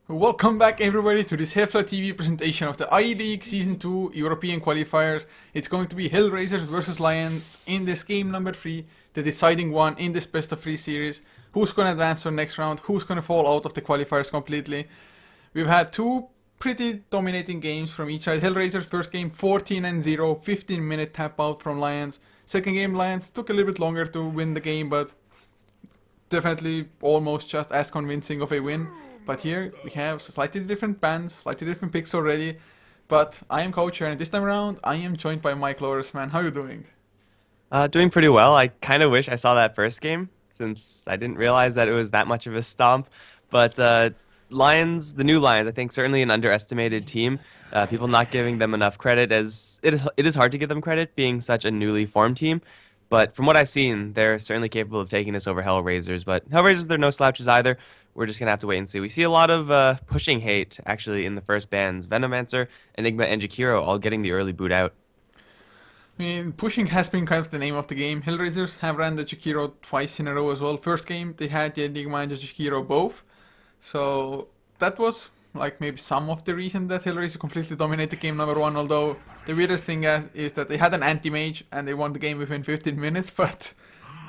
Welcome back everybody to this HeflaTV presentation of the I-League Season 2 European qualifiers. It's going to be HellRaisers versus Lajons in this game number 3, the deciding one in this best of 3 series. Who's going to advance to the next round, who's going to fall out of the qualifiers completely. We've had two pretty dominating games from each side. HellRaisers first game 14-0, 15-minute tap out from Lajons. Second game Lajons took a little bit longer to win the game, but definitely almost just as convincing of a win. But here we have slightly different bands, slightly different picks already. But I am Coach and this time around I am joined by Mike Loris. Man, how you doing? Doing pretty well. I kind of wish I saw that first game since I didn't realize that it was that much of a stomp. But Lions, the new Lions, I think certainly an underestimated team. People not giving them enough credit, as it is hard to give them credit being such a newly formed team. But from what I've seen, they're certainly capable of taking this over HellRaisers. But HellRaisers, they're no slouches either. We're just going to have to wait and see. We see a lot of pushing hate, actually, in the first bans. Venomancer, Enigma, and Jakiro all getting the early boot out. I mean, pushing has been kind of the name of the game. HellRaisers have ran the Jakiro twice in a row as well. First game, they had the Enigma and the Jakiro both. So that was like maybe some of the reason that HellRaisers completely dominated game number 1. Although the weirdest thing is that they had an anti-mage and they won the game within 15 minutes. But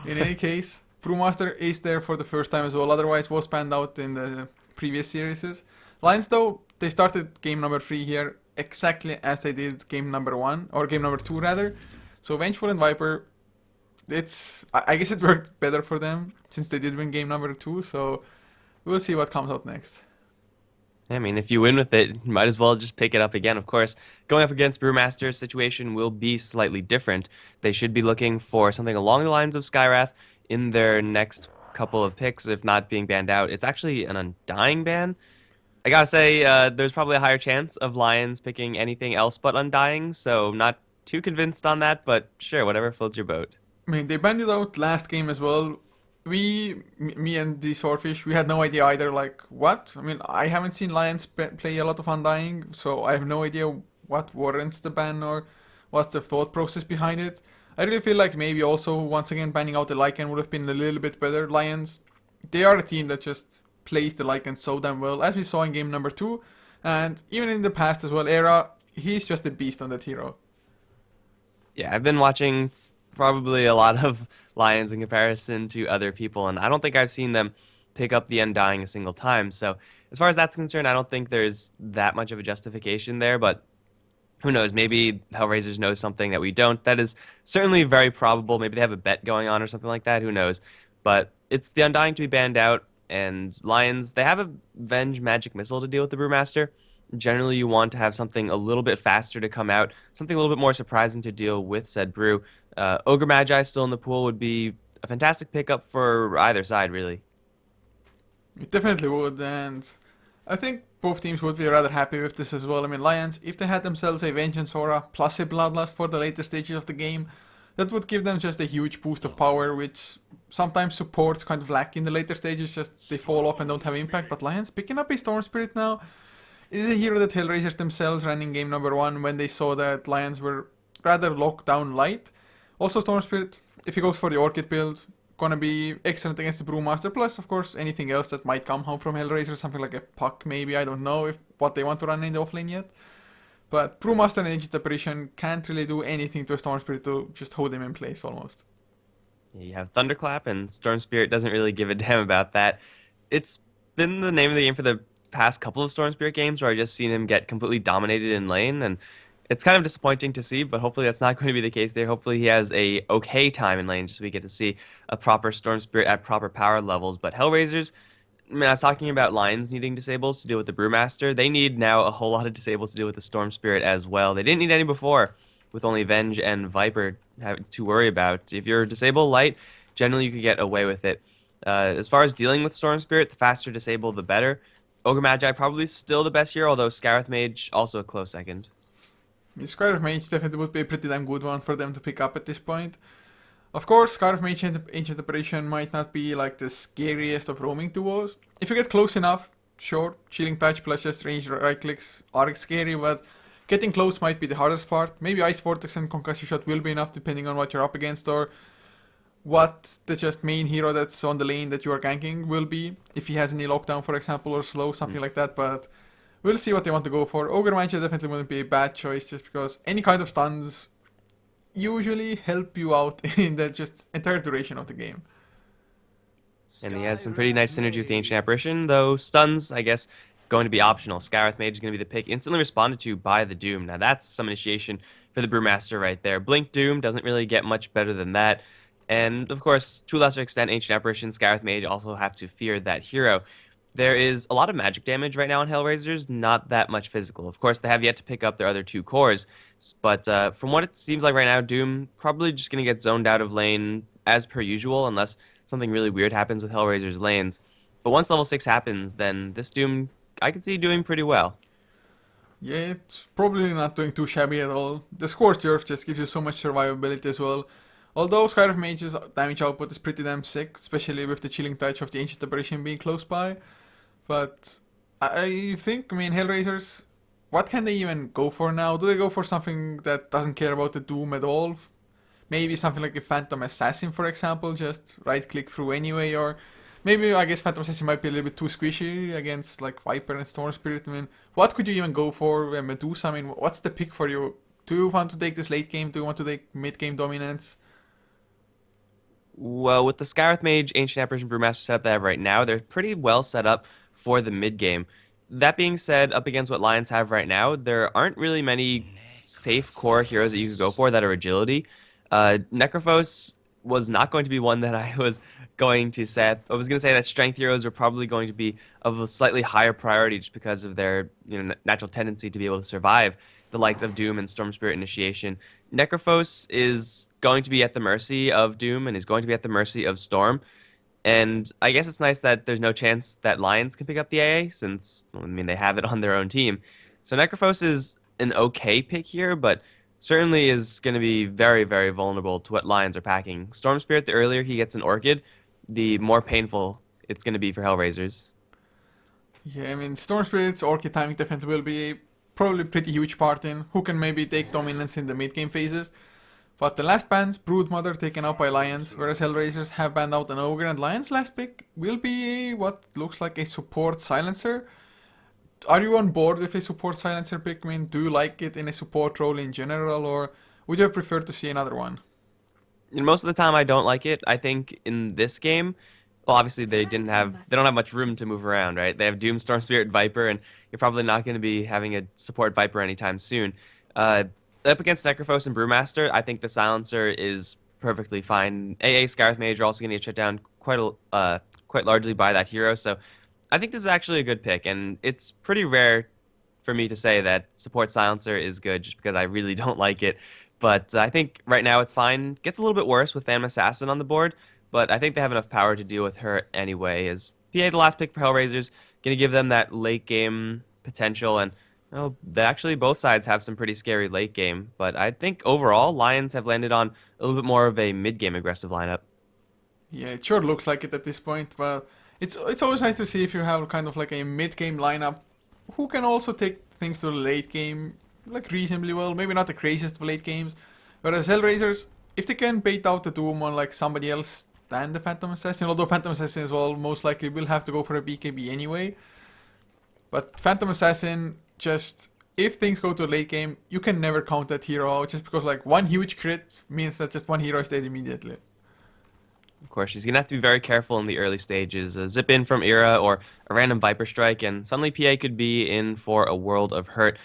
in any case, Brewmaster is there for the first time as well. Otherwise was banned out in the previous series. Lions though, they started game number 3 here exactly as they did game number 1, or game number 2 rather. So Vengeful and Viper, I guess it worked better for them since they did win game number 2. So we'll see what comes out next. I mean, if you win with it, you might as well just pick it up again, of course. Going up against Brewmaster's situation will be slightly different. They should be looking for something along the lines of Skywrath in their next couple of picks, if not being banned out. It's actually an Undying ban. I gotta say, there's probably a higher chance of Lions picking anything else but Undying, so not too convinced on that, but sure, whatever floats your boat. I mean, they banned it out last game as well. Me and the Swordfish, we had no idea either, like, what? I mean, I haven't seen Lions play a lot of Undying, so I have no idea what warrants the ban or what's the thought process behind it. I really feel like maybe also, once again, banning out the Lycan would have been a little bit better. Lions, they are a team that just plays the Lycan so damn well, as we saw in game number 2, and even in the past as well. Era, he's just a beast on that hero. Yeah, I've been watching probably a lot of Lions in comparison to other people, and I don't think I've seen them pick up the Undying a single time. So as far as that's concerned, I don't think there's that much of a justification there, but who knows, maybe HellRaisers knows something that we don't. That is certainly very probable. Maybe they have a bet going on or something like that, who knows. But it's the Undying to be banned out, and Lions, they have a Venge Magic Missile to deal with the Brewmaster. Generally, you want to have something a little bit faster to come out, something a little bit more surprising to deal with said Brew. Ogre Magi still in the pool would be a fantastic pickup for either side, really. It definitely would, and I think both teams would be rather happy with this as well. I mean, Lions, if they had themselves a Vengeance Aura plus a Bloodlust for the later stages of the game, that would give them just a huge boost of power, which sometimes supports kind of lack in the later stages, just they fall off and don't have impact. But Lions picking up a Storm Spirit now, it is a hero that HellRaisers themselves ran in game number 1 when they saw that Lions were rather locked down light. Also Storm Spirit, if he goes for the Orchid build, gonna be excellent against the Brewmaster, plus of course anything else that might come home from HellRaisers, something like a Puck maybe, I don't know what they want to run in the offlane yet. But Brewmaster and Ancient Apparition can't really do anything to a Storm Spirit to just hold him in place almost. Yeah, you have Thunderclap, and Storm Spirit doesn't really give a damn about that. It's been the name of the game for the past couple of Storm Spirit games where I just seen him get completely dominated in lane, and it's kind of disappointing to see, but hopefully that's not going to be the case there. Hopefully he has a okay time in lane, just so we get to see a proper Storm Spirit at proper power levels. But HellRaisers, I mean, I was talking about Lions needing disables to deal with the Brewmaster. They need now a whole lot of disables to deal with the Storm Spirit as well. They didn't need any before, with only Venge and Viper to worry about. If you're disable light, generally you can get away with it. As far as dealing with Storm Spirit, the faster disable, the better. Ogre Magi probably still the best hero, although Skywrath Mage also a close second. Skywrath Mage definitely would be a pretty damn good one for them to pick up at this point. Of course, Skywrath Mage and Ancient Apparition might not be like the scariest of roaming duos. If you get close enough, sure, Chilling Patch plus just ranged right clicks are scary, but getting close might be the hardest part. Maybe Ice Vortex and Concussive Shot will be enough depending on what you're up against, or what the just main hero that's on the lane that you are ganking will be, if he has any lockdown, for example, or slow, something like that, but we'll see what they want to go for. Ogre Magi definitely wouldn't be a bad choice, just because any kind of stuns usually help you out in the just entire duration of the game. And he has some pretty nice synergy with the Ancient Apparition, though stuns, I guess, going to be optional. Skywrath Mage is going to be the pick, instantly responded to by the Doom. Now that's some initiation for the Brewmaster right there. Blink Doom doesn't really get much better than that. And of course, to a lesser extent, Ancient Apparition, Skywrath Mage also have to fear that hero. There is a lot of magic damage right now in HellRaisers, not that much physical. Of course, they have yet to pick up their other two cores, but from what it seems like right now, Doom probably just going to get zoned out of lane as per usual, unless something really weird happens with HellRaisers lanes. But once level 6 happens, then this Doom, I can see doing pretty well. Yeah, it's probably not doing too shabby at all. The Scorched Earth just gives you so much survivability as well. Although Skywrath Mage's damage output is pretty damn sick, especially with the chilling touch of the Ancient Apparition being close by. But I think, I mean, HellRaisers, what can they even go for now? Do they go for something that doesn't care about the Doom at all? Maybe something like a Phantom Assassin, for example, just right click through anyway, or maybe I guess Phantom Assassin might be a little bit too squishy against like Viper and Storm Spirit. I mean, what could you even go for? Medusa, I mean, what's the pick for you? Do you want to take this late game? Do you want to take mid game dominance? Well, with the Skywrath Mage, Ancient Apparition, Brewmaster setup they have right now, they're pretty well set up for the mid game. That being said, up against what Lions have right now, there aren't really many safe core heroes that you could go for that are agility. Necrophos was not going to be one that I was going to say. I was going to say that strength heroes are probably going to be of a slightly higher priority just because of their natural tendency to be able to survive the likes of Doom and Storm Spirit Initiation. Necrophos is going to be at the mercy of Doom and is going to be at the mercy of Storm. And I guess it's nice that there's no chance that Lions can pick up the AA since, well, I mean, they have it on their own team. So Necrophos is an okay pick here, but certainly is going to be very, very vulnerable to what Lions are packing. Storm Spirit, the earlier he gets an Orchid, the more painful it's going to be for HellRaisers. Yeah, I mean, Storm Spirit's Orchid timing definitely will be a probably pretty huge part in who can maybe take dominance in the mid game phases. But the last bans, Broodmother taken out by Lions, whereas HellRaisers have banned out an Ogre, and Lions' last pick will be what looks like a support silencer. Are you on board with a support silencer pick? I mean, do you like it in a support role in general, or would you have preferred to see another one? And most of the time I don't like it. I think in this game, well, obviously they don't have much room to move around, right? They have Doom, Storm Spirit, Viper, and you're probably not going to be having a support Viper anytime soon. Up against Necrophos and Brewmaster, I think the silencer is perfectly fine. AA Skywrath Mage are also going to get shut down quite largely by that hero, so I think this is actually a good pick, and it's pretty rare for me to say that support silencer is good just because I really don't like it. But I think right now it's fine. Gets a little bit worse with Phantom Assassin on the board, but I think they have enough power to deal with her anyway. As PA, the last pick for HellRaisers, going to give them that late game potential, and well, actually both sides have some pretty scary late game. But I think overall, Lions have landed on a little bit more of a mid game aggressive lineup. Yeah, it sure looks like it at this point, but it's always nice to see if you have kind of like a mid game lineup who can also take things to the late game like reasonably well. Maybe not the craziest of late games, whereas HellRaisers, if they can bait out the Doom on like somebody else than the Phantom Assassin, although Phantom Assassin as well most likely will have to go for a BKB anyway. But Phantom Assassin, just if things go to a late game, you can never count that hero out just because like one huge crit means that just one hero is dead immediately. Of course, she's going to have to be very careful in the early stages. A zip in from Era or a random Viper Strike, and suddenly PA could be in for a world of hurt.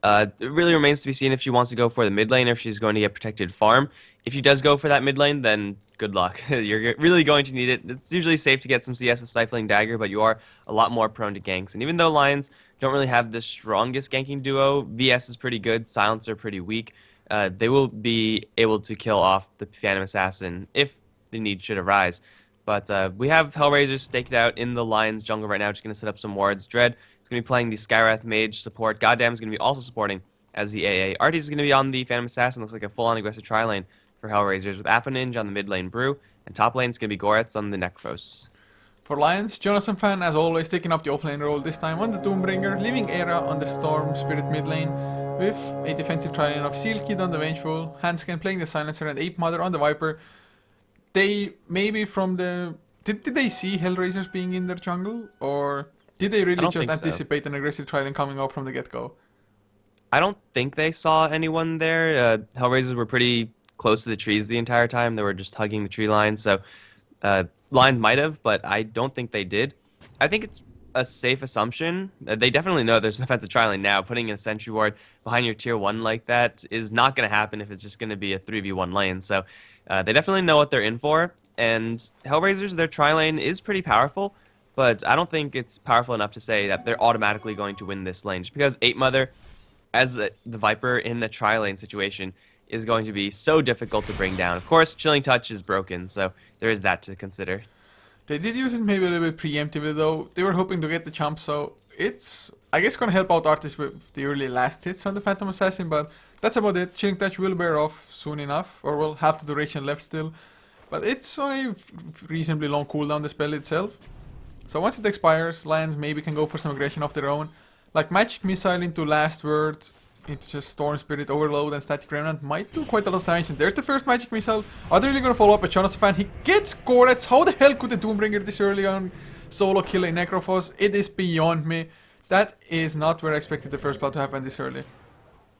It really remains to be seen if she wants to go for the mid lane or if she's going to get protected farm. If she does go for that mid lane, then good luck. You're really going to need it. It's usually safe to get some CS with Stifling Dagger, but you are a lot more prone to ganks. And even though Lions don't really have the strongest ganking duo, VS is pretty good, Silencer pretty weak, they will be able to kill off the Phantom Assassin if the need should arise. But we have HellRaisers staked out in the Lions jungle right now, just going to set up some wards. Dread is going to be playing the Skywrath Mage support. Goddamn is going to be also supporting as the AA. Artis is going to be on the Phantom Assassin. Looks like a full-on aggressive tri-lane for HellRaisers with Aphroninge on the mid lane Brew. And top lane is going to be Goretz on the Necrophos. For Lions, Jonathan Fan, as always, taking up the offlane role this time on the Doombringer, leaving Era on the Storm Spirit mid lane, with a defensive tri-lane of Seal Kid on the Vengeful, Hansken playing the Silencer, and Ape Mother on the Viper. they maybe from the did they see HellRaisers being in their jungle, or did they I really don't just think so. anticipate an aggressive trialing coming out from the get-go? I don't think they saw anyone there. Hellraisers were pretty close to the trees the entire time. They were just hugging the tree line, so Lions might have, but I don't think they did. I think it's a safe assumption. They definitely know there's an offensive tri lane now. Putting a sentry ward behind your tier 1 like that is not going to happen if it's just going to be a 3v1 lane. So they definitely know what they're in for. And Hellraisers, their tri lane is pretty powerful, but I don't think it's powerful enough to say that they're automatically going to win this lane. Just because 8 Mother, as the Viper in a tri lane situation, is going to be so difficult to bring down. Of course, Chilling Touch is broken, so there is that to consider. They did use it maybe a little bit preemptively though. They were hoping to get the jump, so it's, I guess, gonna help out Artis with the early last hits on the Phantom Assassin, but that's about it. Chilling Touch will wear off soon enough, or will have the duration left still. But it's on a reasonably long cooldown, the spell itself. So once it expires, Lions maybe can go for some aggression of their own. Like Magic Missile into Last Word, into just Storm Spirit, Overload, and Static Remnant might do quite a lot of damage. And there's the first Magic Missile. Are they really going to follow up with Jonathan Fan? He gets Gorets. How the hell could the Doombringer this early on solo kill a Necrophos? It is beyond me. That is not where I expected the first blood to happen this early.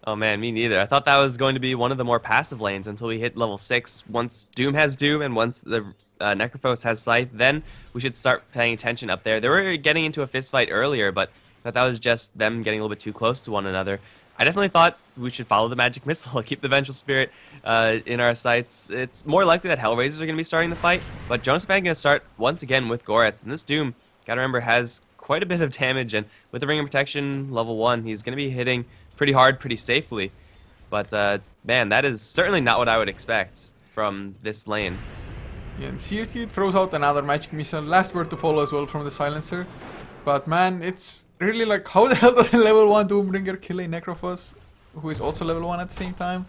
Oh man, me neither. I thought that was going to be one of the more passive lanes until we hit level 6. Once Doom has Doom and once the Necrophos has Scythe, then we should start paying attention up there. They were getting into a fist fight earlier, but I thought that was just them getting a little bit too close to one another. I definitely thought we should follow the Magic Missile, keep the Vengeful Spirit in our sights. It's more likely that Hellraisers are going to be starting the fight, but Jonas Fan going to start once again with Gorets. And this Doom, gotta remember, has quite a bit of damage, and with the Ring of Protection level 1, he's going to be hitting pretty hard, pretty safely. But man, that is certainly not what I would expect from this lane. Yeah, and Sealkid throws out another Magic Missile. Last Word to follow as well from the Silencer. But man, it's really like, how the hell does a level 1 Doombringer kill a Necrophos, who is also level 1 at the same time?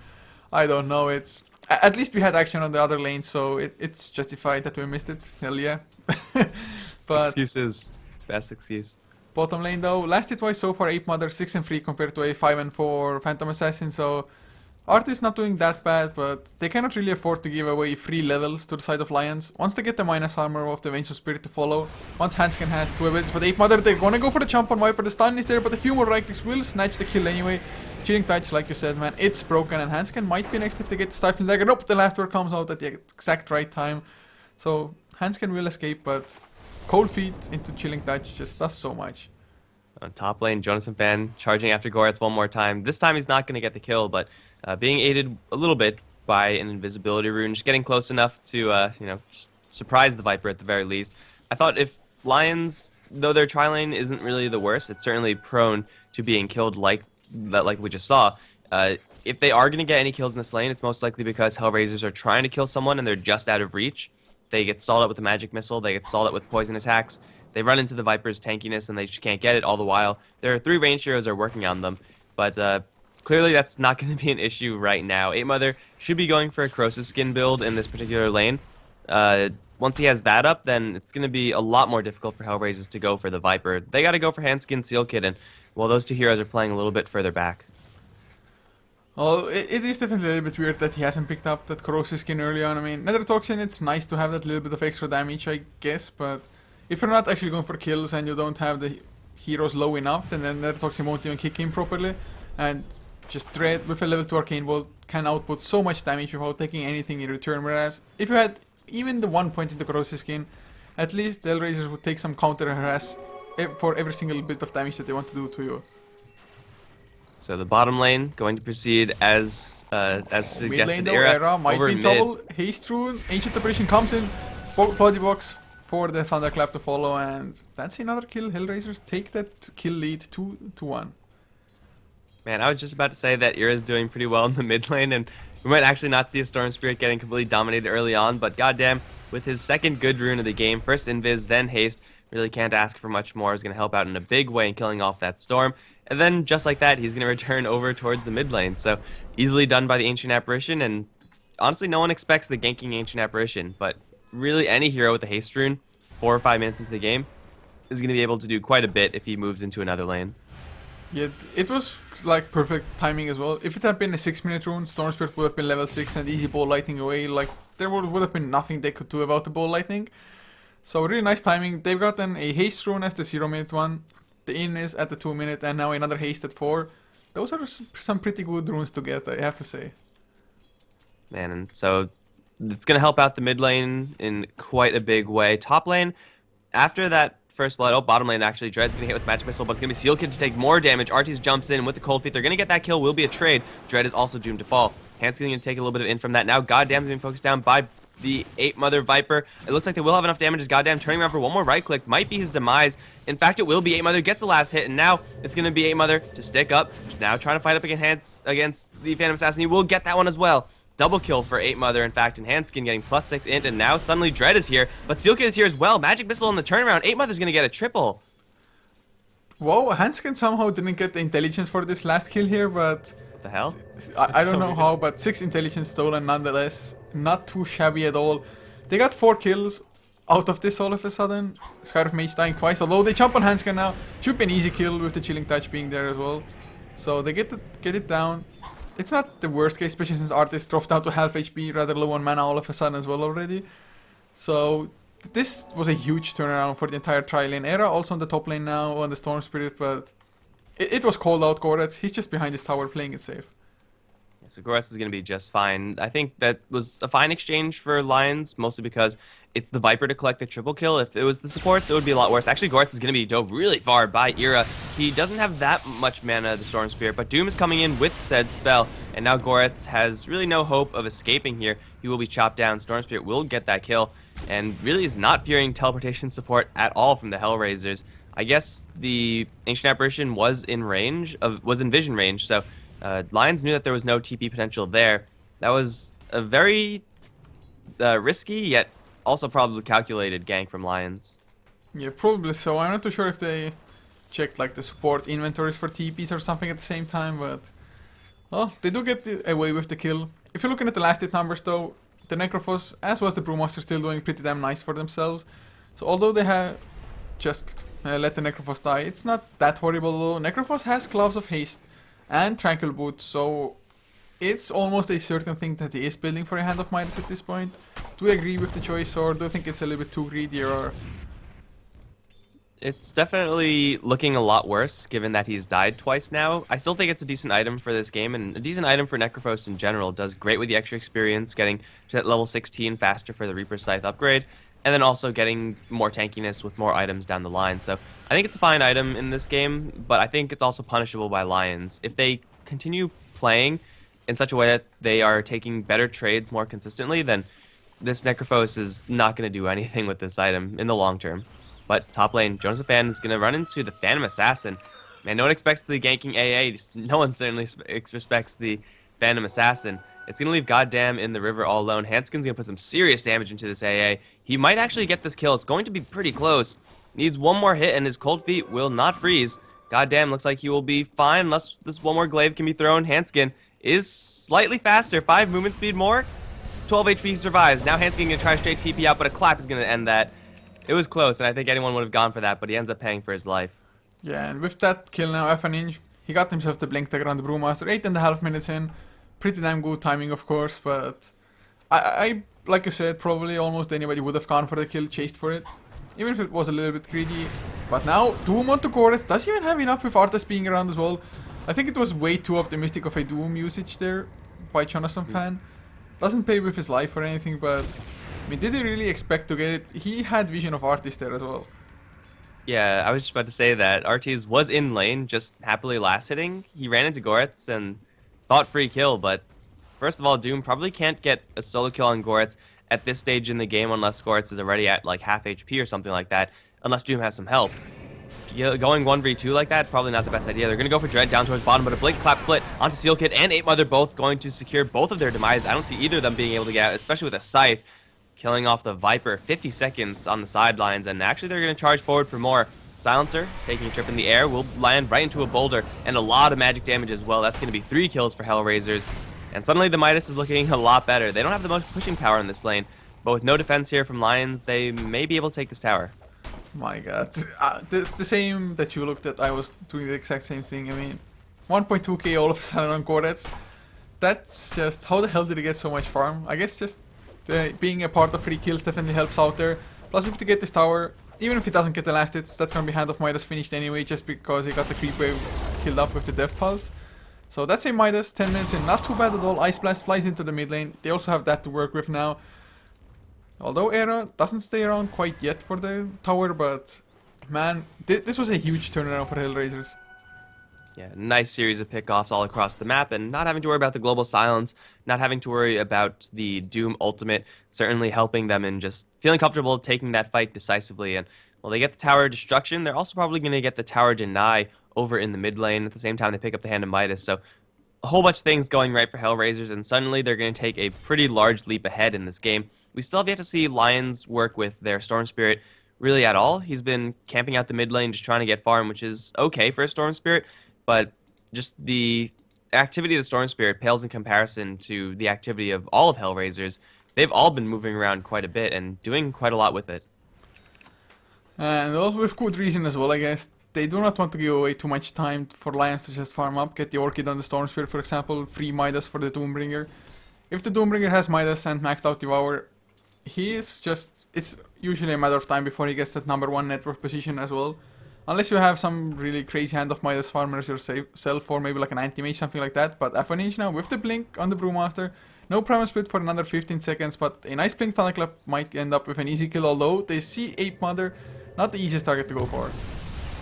I don't know, it's... At least we had action on the other lane, so it's justified that we missed it. Hell yeah. But Excuses. Best excuse. bottom lane though, last hit wise so far 8 Mother, 6 and 3 compared to a 5 and 4 Phantom Assassin, so... Art is not doing that bad, but they cannot really afford to give away 3 levels to the side of Lions. Once they get the minus armor of the Vengeful Spirit to follow, once Hanskin has 2 abilities, but 8 Mother, they're gonna go for the jump on Viper, the stun is there, but a few more right clicks will snatch the kill anyway. Chilling Touch, like you said, man, it's broken, and Hanskin might be next if they get the Stifling Dagger. Nope, the Last Word comes out at the exact right time. So, Hanskin will escape, but Cold Feet into Chilling Touch just does so much. On top lane, Jonas Fan charging after Gorets one more time. This time he's not going to get the kill, but being aided a little bit by an invisibility rune, just getting close enough to, surprise the Viper at the very least. I thought if Lions, though their tri lane isn't really the worst, it's certainly prone to being killed like we just saw. If they are going to get any kills in this lane, it's most likely because Hellraisers are trying to kill someone and they're just out of reach. They get stalled out with the Magic Missile, they get stalled out with poison attacks. They run into the Viper's tankiness and they just can't get it all the while. Their 3 range heroes are working on them, but clearly that's not going to be an issue right now. 8 Mother should be going for a Corrosive Skin build in this particular lane. Once he has that up, then it's going to be a lot more difficult for Hellraisers to go for the Viper. They got to go for Handskin, Sealkid, and well, those 2 heroes are playing a little bit further back. Well, it is definitely a little bit weird that he hasn't picked up that Corrosive Skin early on. I mean, Nether Toxin, it's nice to have that little bit of extra damage, I guess, but if you're not actually going for kills and you don't have the heroes low enough, then Nether Toxin won't even kick in properly. And just Dread with a level 2 Arcane Bolt can output so much damage without taking anything in return, whereas if you had even the 1 point into Corrosive Skin, at least the HellRaisers would take some counter harass for every single bit of damage that they want to do to you. So the bottom lane going to proceed as Mid suggested. lane though, Era might over be in mid. trouble. Haste Rune, Ancient Apparition comes in, Body Box for the Thunderclap to follow, and that's another kill. HellRaisers take that kill lead 2-1. Man, I was just about to say that Era's doing pretty well in the mid lane, and we might actually not see a Storm Spirit getting completely dominated early on, but goddamn, with his second good rune of the game, first Invis, then Haste, really can't ask for much more. He's going to help out in a big way in killing off that Storm, and then just like that, he's going to return over towards the mid lane, so easily done by the Ancient Apparition, and honestly, no one expects the ganking Ancient Apparition, but really any hero with a Haste rune, 4 or 5 minutes into the game, is going to be able to do quite a bit if he moves into another lane. Yeah, it was like perfect timing as well. If it had been a 6-minute rune, Storm Spirit would have been level 6 and easy ball lighting away like there would have been nothing they could do about the ball lightning. So really nice timing. They've gotten a haste rune as the 0-minute one. The in is at the 2-minute, and now another haste at 4. Those are some pretty good runes to get, I have to say. Man, and so it's going to help out the mid lane in quite a big way. Top lane, after that first blood, bottom lane actually, Dread's going to hit with Magic Missile, but it's going to be Seal Kid to take more damage. Artis jumps in with the Cold Feet. They're going to get that kill, will be a trade. Dread is also doomed to fall. Hanskin going to take a little bit of in from that. Now Goddamn's being focused down by the 8 Mother Viper. It looks like they will have enough damage as Goddamn turning around for one more right click. Might be his demise. In fact, it will be 8 Mother gets the last hit, and now it's going to be 8 Mother to stick up. Now trying to fight up against the Phantom Assassin. He will get that one as well. Double kill for 8 Mother, in fact, and Hanskin getting +6 int, and now suddenly Dread is here, but Seal Kid is here as well. Magic Missile on the turnaround. 8 Mother's going to get a triple. Whoa, Hanskin somehow didn't get the intelligence for this last kill here, but... What the hell? I don't know how, but 6 intelligence stolen nonetheless. Not too shabby at all. They got 4 kills out of this all of a sudden. Scarf Mage dying twice, although they jump on Hanskin now. Should be an easy kill with the Chilling Touch being there as well. So they get it down. It's not the worst case, especially since Artist drops down to half HP, rather low on mana all of a sudden as well already. So this was a huge turnaround for the entire tri-lane era. Also on the top lane now on the Storm Spirit, but it was called out Goretz. He's just behind his tower playing it safe. So Goretz is going to be just fine. I think that was a fine exchange for Lions, mostly because it's the Viper to collect the triple kill. If it was the supports, it would be a lot worse. Actually, Goretz is going to be dove really far by Ira. He doesn't have that much mana, the Storm Spirit, but Doom is coming in with said spell, and now Goretz has really no hope of escaping here. He will be chopped down. Storm Spirit will get that kill, and really is not fearing teleportation support at all from the HellRaisers. I guess the Ancient Apparition was in vision range, so Lions knew that there was no TP potential there. That was a very risky, yet also probably calculated gank from Lions. Yeah, probably so. I'm not too sure if they checked like the support inventories for TPs or something at the same time, but well, they do get away with the kill. If you're looking at the last hit numbers though, the Necrophos, as was the Brewmaster, still doing pretty damn nice for themselves. So although they have just let the Necrophos die, it's not that horrible though. Necrophos has Gloves of Haste and Tranquil Boots, so it's almost a certain thing that he is building for a Hand of Midas at this point. Do you agree with the choice, or do you think it's a little bit too greedy, or...? It's definitely looking a lot worse, given that he's died twice now. I still think it's a decent item for this game, and a decent item for Necrophos in general. Does great with the extra experience, getting to that level 16 faster for the Reaper Scythe upgrade, and then also getting more tankiness with more items down the line. So I think it's a fine item in this game, but I think it's also punishable by Lions. If they continue playing in such a way that they are taking better trades more consistently, then this Necrophos is not going to do anything with this item in the long term. But top lane, Joseph Fan is going to run into the Phantom Assassin. Man, no one expects the ganking AA. No one certainly respects the Phantom Assassin. It's going to leave Goddamn in the river all alone. Hanskin's going to put some serious damage into this AA. He might actually get this kill. It's going to be pretty close. Needs one more hit, and his Cold Feet will not freeze. Goddamn, looks like he will be fine unless this one more glaive can be thrown. Hanskin is slightly faster. 5 movement speed more. 12 HP he survives. Now Hanskin going to try to straight TP out, but a clap is going to end that. It was close, and I think anyone would have gone for that, but he ends up paying for his life. Yeah, and with that kill now, Ninja, he got himself the blink dagger on the Brewmaster. 8.5 minutes in. Pretty damn good timing, of course, but I like you said, probably almost anybody would have gone for the kill, chased for it. Even if it was a little bit greedy. But now, Doom onto Goretz. Does he even have enough with Arthas being around as well? I think it was way too optimistic of a Doom usage there by Jonathan Fan. Doesn't pay with his life or anything, but... I mean, did he really expect to get it? He had vision of Artis there as well. Yeah, I was just about to say that. Artis was in lane, just happily last hitting. He ran into Goretz and thought free kill, but first of all, Doom probably can't get a solo kill on Goretz at this stage in the game unless Goretz is already at like half HP or something like that, unless Doom has some help. Going 1v2 like that, probably not the best idea. They're going to go for Dread down towards bottom, but a Blink Clap split onto Seal Kid and 8 Mother both going to secure both of their demise. I don't see either of them being able to get out, especially with a Scythe. Killing off the Viper, 50 seconds on the sidelines, and actually they're going to charge forward for more. Silencer, taking a trip in the air, will land right into a boulder, and a lot of magic damage as well. That's going to be 3 kills for HellRaisers. And suddenly the Midas is looking a lot better. They don't have the most pushing power in this lane, but with no defense here from Lions, they may be able to take this tower. My god. The same that you looked at, I was doing the exact same thing. I mean, 1.2k all of a sudden on Goretz. That's just, how the hell did he get so much farm? I guess just Being a part of free kills definitely helps out there. Plus, if they get this tower, even if he doesn't get the last hits, that's gonna be Hand of Midas finished anyway, just because he got the creep wave killed up with the Death Pulse. So that's a Midas, 10 minutes in, not too bad at all. Ice Blast flies into the mid lane. They also have that to work with now. Although Era doesn't stay around quite yet for the tower, but man, this was a huge turnaround for HellRaisers. Yeah, nice series of pickoffs all across the map, and not having to worry about the global silence, not having to worry about the Doom ultimate, certainly helping them in just feeling comfortable taking that fight decisively. And while they get the tower destruction, they're also probably going to get the tower deny over in the mid lane. At the same time, they pick up the Hand of Midas, so a whole bunch of things going right for HellRaisers, and suddenly they're going to take a pretty large leap ahead in this game. We still have yet to see Lajons work with their Storm Spirit really at all. He's been camping out the mid lane, just trying to get farm, which is okay for a Storm Spirit, but just the activity of the Storm Spirit pales in comparison to the activity of all of HellRaisers. They've all been moving around quite a bit and doing quite a lot with it. And well, with good reason as well, I guess. They do not want to give away too much time for Lajons to just farm up, get the Orchid on the Storm Spirit, for example, free Midas for the Doombringer. If the Doombringer has Midas and maxed out Devour, it's usually a matter of time before he gets that #1 network position as well. Unless you have some really crazy Hand of Midas farmers yourself, or maybe like an anti-mage, something like that. But Aphanish now, with the Blink on the Brewmaster, no Primal Split for another 15 seconds, but a nice Blink Thunderclap might end up with an easy kill, although they see Ape Mother, not the easiest target to go for.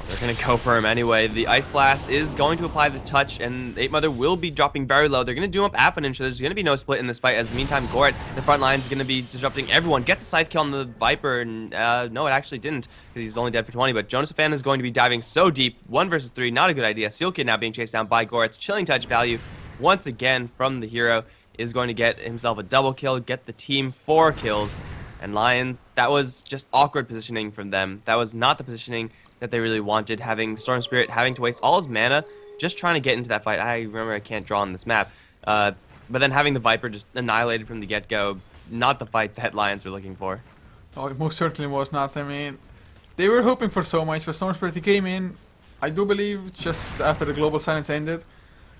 They're going to go for him anyway. The Ice Blast is going to apply the touch, and Ape Mother will be dropping very low. They're going to doom up Aphanish, so there's going to be no split in this fight. As the meantime, Goret, the front line, is going to be disrupting everyone. Gets a scythe kill on the Viper, and no, it actually didn't, because he's only dead for 20. But Jonasafan is going to be diving so deep. 1 versus 3, not a good idea. Seal Kid now being chased down by Goret's Chilling Touch value, once again from the hero, is going to get himself a double kill, get the team 4 kills. And Lajons, that was just awkward positioning from them. That was not the positioning that they really wanted, having Storm Spirit having to waste all his mana just trying to get into that fight. I remember I can't draw on this map. But then having the Viper just annihilated from the get-go, not the fight that Lajons were looking for. Oh, it most certainly was not. I mean, they were hoping for so much, but Storm Spirit, he came in, I do believe, just after the global silence ended.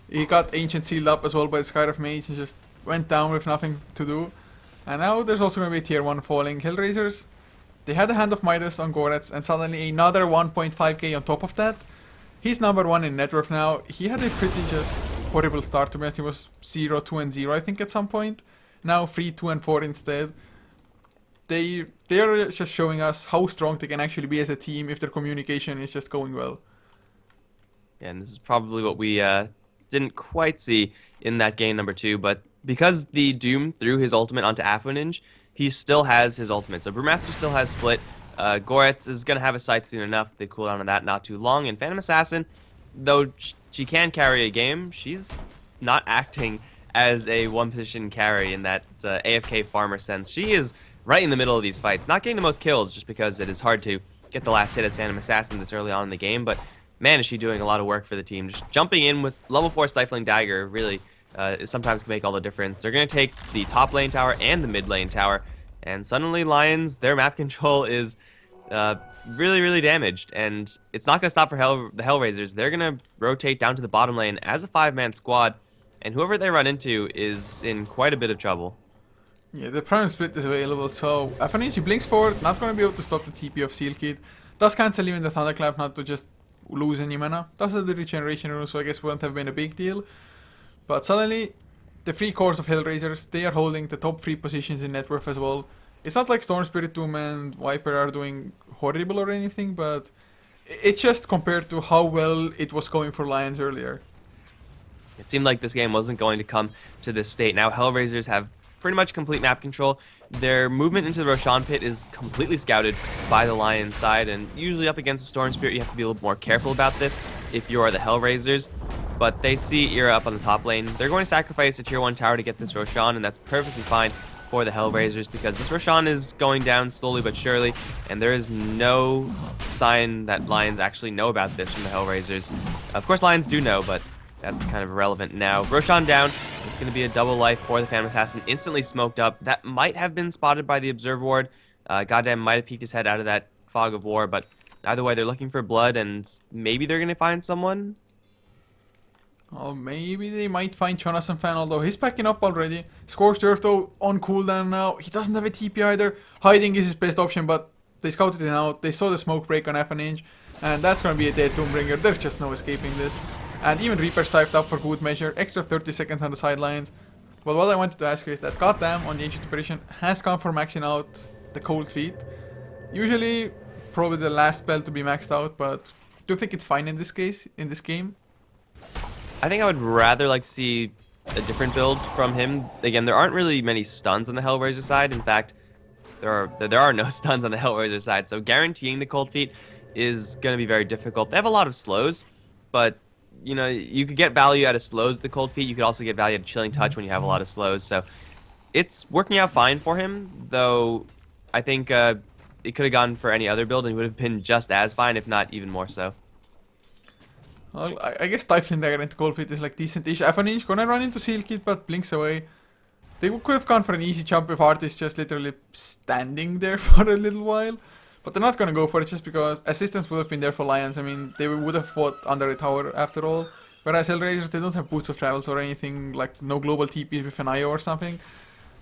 He got Ancient sealed up as well by the Skyriff Mage and just went down with nothing to do. And now there's also going to be tier 1 falling. HellRaisers, they had a Hand of Midas on Goretz, and suddenly another 1.5k on top of that. He's #1 in net worth now. He had a pretty just horrible start, to be honest. He was 0, 2 and 0 I think at some point. Now 3, 2 and 4 instead. They are just showing us how strong they can actually be as a team if their communication is just going well. Yeah, and this is probably what we didn't quite see in that game #2, but because the Doom threw his ultimate onto Aphanish, he still has his ultimate. So Brewmaster still has split. Goretz is going to have a scythe soon enough. They cool down on that not too long. And Phantom Assassin, though she can carry a game, she's not acting as a one-position carry in that AFK farmer sense. She is right in the middle of these fights. Not getting the most kills just because it is hard to get the last hit as Phantom Assassin this early on in the game. But man, is she doing a lot of work for the team. Just jumping in with level 4 Stifling Dagger really sometimes can make all the difference. They're going to take the top lane tower and the mid lane tower, and suddenly Lajons, their map control is really, really damaged, and it's not going to stop for the HellRaisers. They're going to rotate down to the bottom lane as a 5-man squad, and whoever they run into is in quite a bit of trouble. Yeah, the Prime Split is available, so Aphanish blinks forward, not going to be able to stop the TP of Seal Kid. Does cancel even the Thunderclap, not to just lose any mana. Does have the regeneration rune, so I guess wouldn't have been a big deal. But suddenly, the 3 cores of HellRaisers, they are holding the top 3 positions in net worth as well. It's not like Storm Spirit, Doom and Viper are doing horrible or anything, but it's just compared to how well it was going for Lajons earlier. It seemed like this game wasn't going to come to this state. Now HellRaisers have pretty much complete map control. Their movement into the Roshan pit is completely scouted by the Lajons side, and usually up against the Storm Spirit you have to be a little more careful about this if you are the HellRaisers. But they see Era up on the top lane. They're going to sacrifice a tier 1 tower to get this Roshan, and that's perfectly fine for the HellRaisers because this Roshan is going down slowly but surely, and there is no sign that Lajons actually know about this from the HellRaisers. Of course Lajons do know, but that's kind of irrelevant now. Roshan down. It's going to be a double life for the Phantom Assassin, instantly smoked up. That might have been spotted by the Observe Ward. Goddamn might have peeked his head out of that fog of war, but either way, they're looking for blood, and maybe they're going to find someone. Oh, maybe they might find Jonathan Fan, although he's packing up already. Scorched Earth though, on cooldown now. He doesn't have a TP either. Hiding is his best option, but they scouted it out. They saw the smoke break on FNH, and that's gonna be a dead Doombringer. There's just no escaping this. And even Reaper siped up for good measure. Extra 30 seconds on the sidelines. But what I wanted to ask you is that goddamn on the Ancient Operation has gone for maxing out the Cold Feet. Usually, probably the last spell to be maxed out, but do you think it's fine in this case, in this game? I think I would rather like to see a different build from him. Again, there aren't really many stuns on the HellRaiser side. In fact, there are no stuns on the HellRaiser side. So guaranteeing the Cold Feet is going to be very difficult. They have a lot of slows, but you know, you could get value out of slows with the Cold Feet. You could also get value out of Chilling Touch when you have a lot of slows. So it's working out fine for him, though I think it could have gone for any other build and it would have been just as fine, if not even more so. Well, I guess Stifling Dagger into Cold Feet is like decent-ish. FNH gonna run into Seal Kit, but blinks away. They could have gone for an easy jump if Art is just literally standing there for a little while. But they're not gonna go for it just because assistance would have been there for Lions. I mean, they would have fought under a tower after all. Whereas HellRaisers, they don't have boots of travels or anything, like no global TP with an IO or something.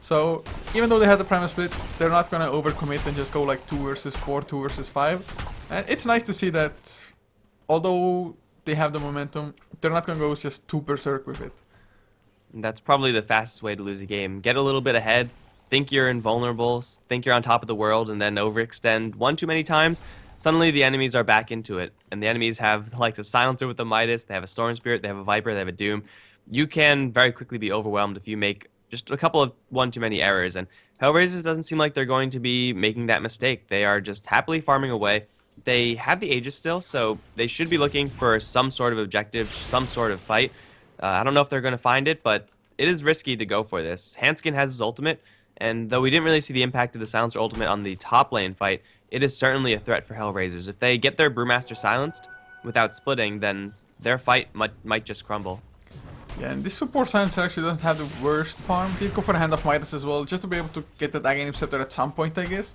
So, even though they had the Primal Split, they're not gonna overcommit and just go like 2 versus 4, 2 versus 5. And it's nice to see that, although they have the momentum, they're not gonna go just too berserk with it. And that's probably the fastest way to lose a game. Get a little bit ahead, think you're invulnerable, think you're on top of the world, and then overextend one too many times. Suddenly the enemies are back into it. And the enemies have the likes of Silencer with the Midas, they have a Storm Spirit, they have a Viper, they have a Doom. You can very quickly be overwhelmed if you make just a couple of one too many errors. And HellRaisers doesn't seem like they're going to be making that mistake. They are just happily farming away. They have the Aegis still, so they should be looking for some sort of objective, some sort of fight. I don't know if they're going to find it, but it is risky to go for this. Hanskin has his ultimate, and though we didn't really see the impact of the Silencer ultimate on the top lane fight, it is certainly a threat for HellRaisers. If they get their Brewmaster silenced without splitting, then their fight might just crumble. Yeah, and this support Silencer actually doesn't have the worst farm. He'd go for a Hand of Midas as well, just to be able to get that Aghanim Scepter at some point, I guess.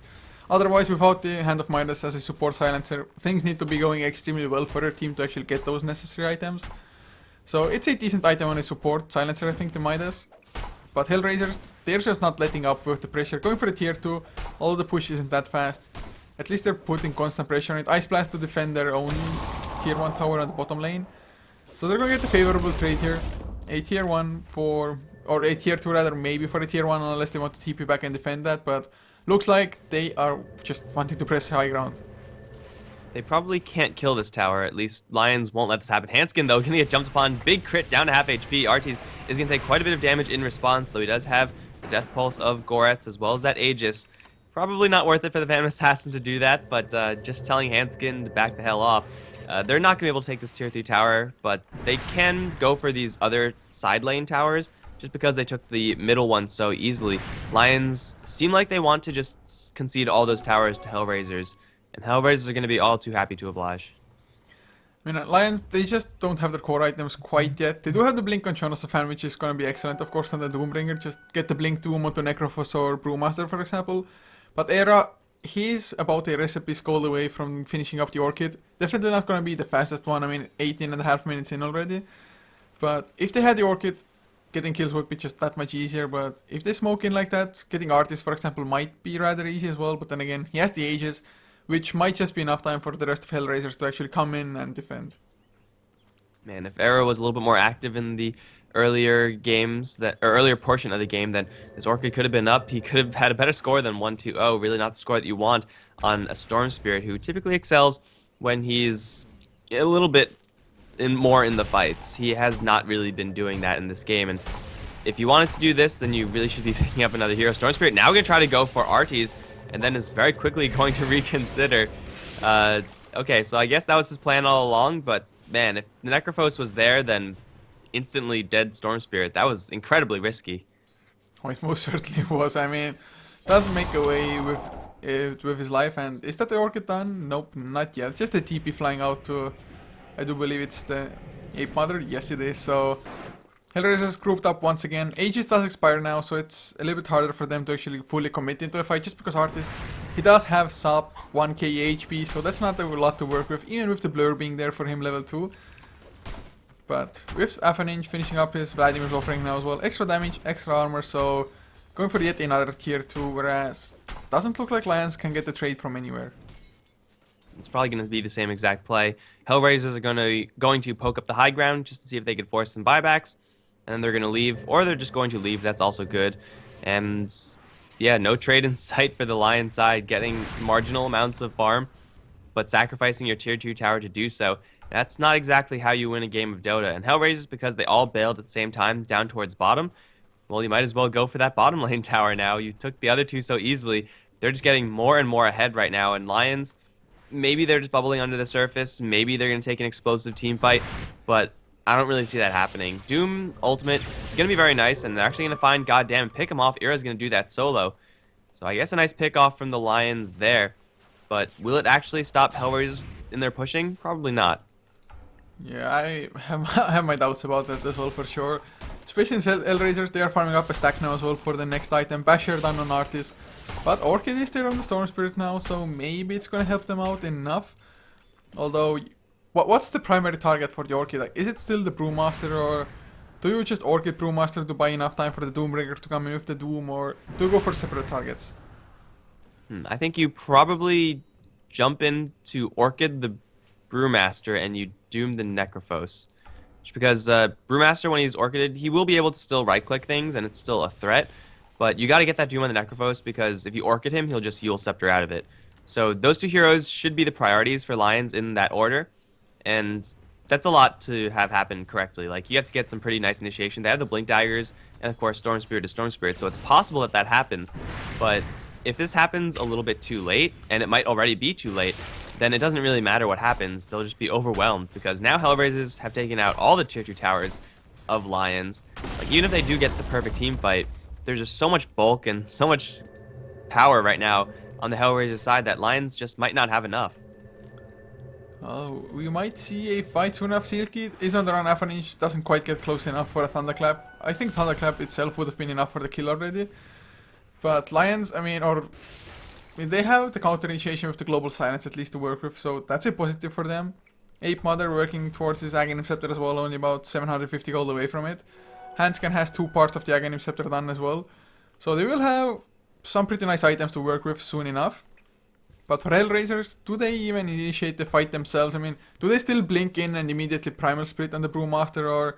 Otherwise, without the Hand of Midas as a support Silencer, things need to be going extremely well for their team to actually get those necessary items. So it's a decent item on a support Silencer, I think, the Midas. But HellRaisers, they're just not letting up with the pressure. Going for the tier 2, although the push isn't that fast. At least they're putting constant pressure on it. Ice Blast to defend their own tier 1 tower on the bottom lane. So they're going to get a favorable trade here. A tier 1 for, or a tier 2 rather, maybe for a tier 1 unless they want to TP back and defend that. But looks like they are just wanting to press high ground. They probably can't kill this tower. At least Lions won't let this happen. Hanskin, though, going to get jumped upon. Big crit down to half HP. Artis is going to take quite a bit of damage in response, though he does have the Death Pulse of Goretz as well as that Aegis. Probably not worth it for the Phantom Assassin to do that, but just telling Hanskin to back the hell off. They're not going to be able to take this tier 3 tower, but they can go for these other side lane towers just because they took the middle one so easily. Lions seem like they want to just concede all those towers to HellRaisers, and HellRaisers are going to be all too happy to oblige. I mean, Lions, they just don't have their core items quite yet. They do have the Blink on Jonasafan, which is going to be excellent, of course, on the Doombringer. Just get the Blink Doom onto Necrophos or Brewmaster, for example. But Era, he's about a recipe skull away from finishing up the Orchid. Definitely not going to be the fastest one. I mean, 18.5 minutes in already. But if they had the Orchid, getting kills would be just that much easier. But if they smoke in like that, getting Artis, for example, might be rather easy as well. But then again, he has the Aegis, which might just be enough time for the rest of HellRaisers to actually come in and defend. Man, if Era was a little bit more active in the earlier games, or earlier portion of the game, then his Orchid could have been up. He could have had a better score than 1-2-0. Really not the score that you want on a Storm Spirit, who typically excels when he's a little bit more in the fights. He has not really been doing that in this game, and if you wanted to do this, then you really should be picking up another hero. Storm Spirit now going to try to go for Artis, and then is very quickly going to reconsider. Okay, so I guess that was his plan all along, but man, if the Necrophos was there, then instantly dead Storm Spirit. That was incredibly risky. Oh, it most certainly was. I mean, doesn't make away with his life. And is that the Orchid done? Nope, not yet. Just a TP flying out to, I do believe it's the Ape Mother. Yes, it is. So HellRaisers grouped up once again. Aegis does expire now, so it's a little bit harder for them to actually fully commit into a fight. Just because Artis, he does have sub 1k HP, so that's not a lot to work with. Even with the blur being there for him level 2. But with Avaninch finishing up his Vladimir's offering now as well, extra damage, extra armor, so going for yet another tier 2, whereas doesn't look like Lions can get the trade from anywhere. It's probably going to be the same exact play. HellRaisers are going to poke up the high ground just to see if they could force some buybacks, and then they're going to leave, or they're just going to leave. That's also good. And yeah, no trade in sight for the Lion side, getting marginal amounts of farm, but sacrificing your tier 2 tower to do so. That's not exactly how you win a game of Dota. And HellRaisers, because they all bailed at the same time down towards bottom, well, you might as well go for that bottom lane tower now. You took the other two so easily. They're just getting more and more ahead right now. And Lions, maybe they're just bubbling under the surface. Maybe they're going to take an explosive team fight. But I don't really see that happening. Doom ultimate going to be very nice. And they're actually going to find goddamn pick him off. Ira's going to do that solo. So I guess a nice pick off from the Lions there. But will it actually stop HellRaisers in their pushing? Probably not. Yeah, I have my doubts about that as well for sure. Especially in HellRaisers, they are farming up a stack now as well for the next item. Basher done on Artis. But Orchid is there on the Storm Spirit now, so maybe it's gonna help them out enough. Although, what's the primary target for the Orchid? Like, is it still the Brewmaster, or do you just Orchid Brewmaster to buy enough time for the Doombreaker to come in with the Doom, or do you go for separate targets? I think you probably jump into Orchid the Brewmaster and you Doom the Necrophos. Just because Brewmaster, when he's Orchided, he will be able to still right-click things and it's still a threat. But you got to get that Doom on the Necrophos because if you Orchid him, he'll just Yule Scepter out of it. So those two heroes should be the priorities for Lions in that order. And that's a lot to have happen correctly. Like, you have to get some pretty nice initiation. They have the Blink Daggers, and of course Storm Spirit is Storm Spirit, so it's possible that that happens. But if this happens a little bit too late, and it might already be too late, then it doesn't really matter what happens. They'll just be overwhelmed, because now HellRaisers have taken out all the tier 2 towers of Lions. Like, even if they do get the perfect team fight, there's just so much bulk and so much power right now on the HellRaisers side that Lions just might not have enough. Oh, we might see a fight soon enough. Silky is on the run. Avaninch doesn't quite get close enough for a Thunderclap. I think Thunderclap itself would have been enough for the kill already. But Lions, I mean, they have the counter initiation with the Global Silence at least to work with, so that's a positive for them. Ape Mother working towards his Aghanim Scepter as well, only about 750 gold away from it. Hanscan has 2 parts of the Aghanim Scepter done as well. So they will have some pretty nice items to work with soon enough. But for HellRaisers, do they even initiate the fight themselves? I mean, do they still blink in and immediately Primal Split on the Brewmaster, or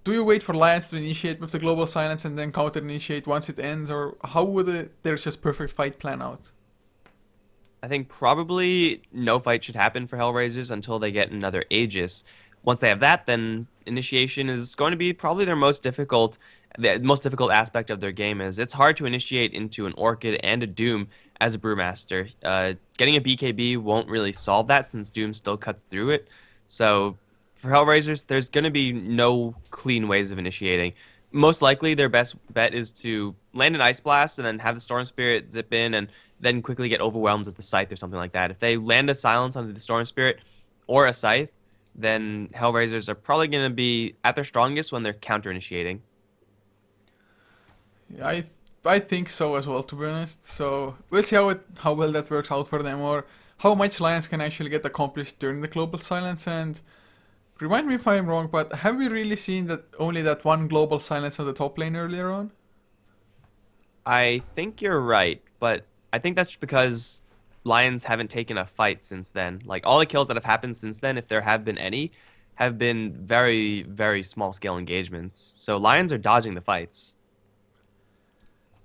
do you wait for Lions to initiate with the Global Silence and then counter initiate once it ends, or how would their just perfect fight plan out? I think probably no fight should happen for HellRaisers until they get another Aegis. Once they have that, then initiation is going to be probably their most difficult. The most difficult aspect of their game is it's hard to initiate into an Orchid and a Doom as a Brewmaster. Getting a BKB won't really solve that since Doom still cuts through it. So for HellRaisers, there's going to be no clean ways of initiating. Most likely, their best bet is to land an Ice Blast and then have the Storm Spirit zip in and then quickly get overwhelmed with the Scythe or something like that. If they land a Silence onto the Storm Spirit or a Scythe, then HellRaisers are probably going to be at their strongest when they're counter-initiating. Yeah, I think so as well, to be honest. So we'll see how well that works out for them, or how much Lions can actually get accomplished during the Global Silence. And remind me if I'm wrong, but have we really seen that only that one Global Silence on the top lane earlier on? I think you're right, but I think that's because Lions haven't taken a fight since then. Like, all the kills that have happened since then, if there have been any, have been very, very small-scale engagements. So Lions are dodging the fights.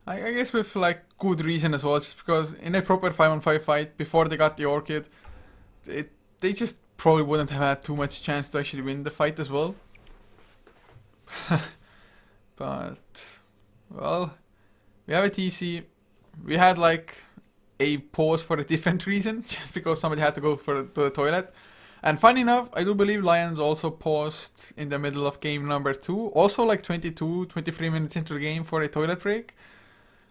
I guess with like good reason as well, just because in a proper 5-on-5 fight, before they got the Orchid, they just probably wouldn't have had too much chance to actually win the fight as well. But, well, we have a TC. We had like a pause for a different reason, just because somebody had to go to the toilet. And funny enough, I do believe Lions also paused in the middle of game number 2, also like 23 minutes into the game for a toilet break.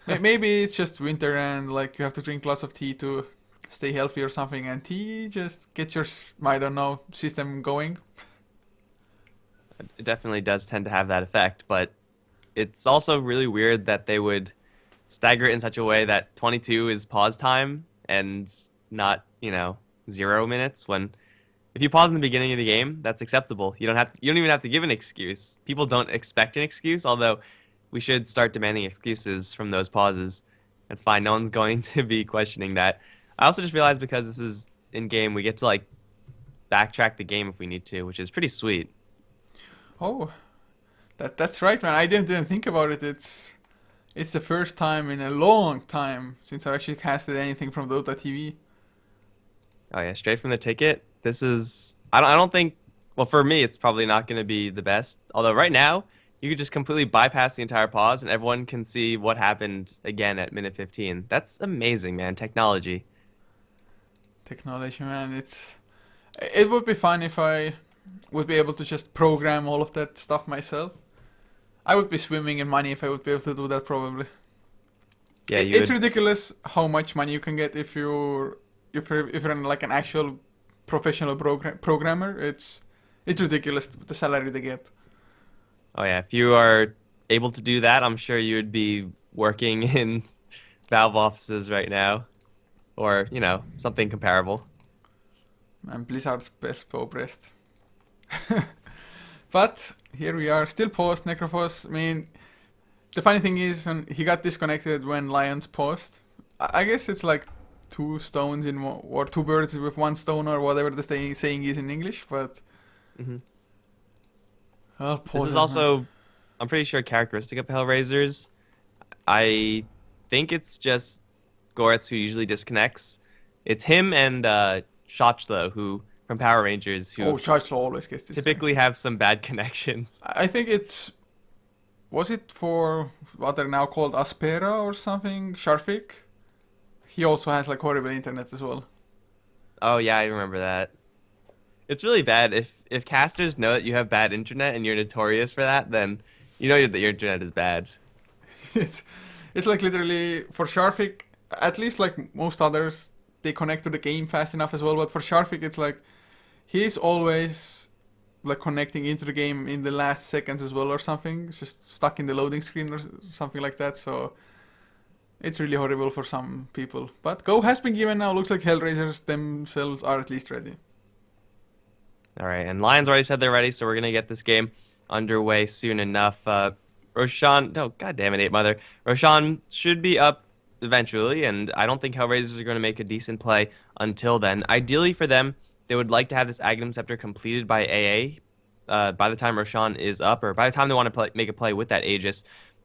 Maybe it's just winter and like you have to drink lots of tea to stay healthy or something, and tea just gets your, I don't know, system going. It definitely does tend to have that effect, but it's also really weird that they would stagger it in such a way that 22 is pause time and not, 0 minutes, when If you pause in the beginning of the game, that's acceptable. You don't even have to give an excuse. People don't expect an excuse, although we should start demanding excuses from those pauses. That's fine. No one's going to be questioning that. I also just realized because this is in game, we get to like backtrack the game if we need to, which is pretty sweet. Oh, that's right, man. I didn't even think about it. It's the first time in a long time since I actually casted anything from Dota TV. Oh yeah, straight from the ticket. This is I don't think well for me it's probably not going to be the best. Although right now you could just completely bypass the entire pause and everyone can see what happened again at minute 15. That's amazing, man. Technology. Technology, man. It would be fun if I would be able to just program all of that stuff myself. I would be swimming in money if I would be able to do that probably. Yeah, It's ridiculous how much money you can get if you're like an actual professional programmer. It's ridiculous the salary they get. Oh yeah, if you are able to do that, I'm sure you would be working in Valve offices right now or, something comparable. And Blizzard's best pressed. But here we are, still paused, Necrophos. I mean, the funny thing is, he got disconnected when Lajons paused. I guess it's like two stones in one, or two birds with one stone, or whatever the saying is in English. But hmm I'll This pause is it, also, I'm pretty sure, a characteristic of HellRaisers. I think it's just Goretz who usually disconnects. It's him and Shochlo who from Power Rangers man. Oh, who Charge always gets disconnected. typically have some bad connections. I think was it for what they're now called Aspera or something? Sharfik? He also has like horrible internet as well. Oh yeah, I remember that. It's really bad if casters know that you have bad internet and you're notorious for that, then you know that your internet is bad. it's it's like literally for Sharfik, at least like most others, they connect to the game fast enough as well. But for Sharfik, it's like he's always like connecting into the game in the last seconds as well or something. It's just stuck in the loading screen or something like that. So it's really horrible for some people. But Go has been given now. Looks like HellRaisers themselves are at least ready. All right, and Lions already said they're ready, so we're gonna get this game underway soon enough. Roshan, oh god damn it, 8 Mother. Roshan should be up eventually, and I don't think HellRaisers are going to make a decent play until then. Ideally for them, they would like to have this Aghanim Scepter completed by AA by the time Roshan is up, or by the time they want to make a play with that Aegis.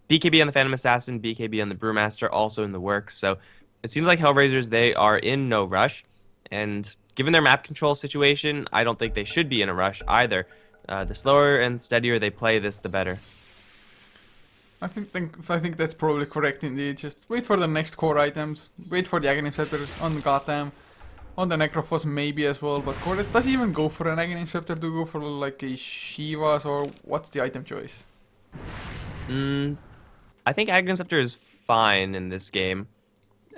BKB on the Phantom Assassin, BKB on the Brewmaster also in the works, so it seems like HellRaisers, they are in no rush, and given their map control situation, I don't think they should be in a rush either. The slower and steadier they play this, the better. I think that's probably correct indeed. Just wait for the next core items. Wait for the Aghanim Scepters on Gotham. On the Necrophos maybe as well. But Goretz does he even go for an Aghanim Scepter to go for like a Shivas, or what's the item choice? I think Aghanim Scepter is fine in this game.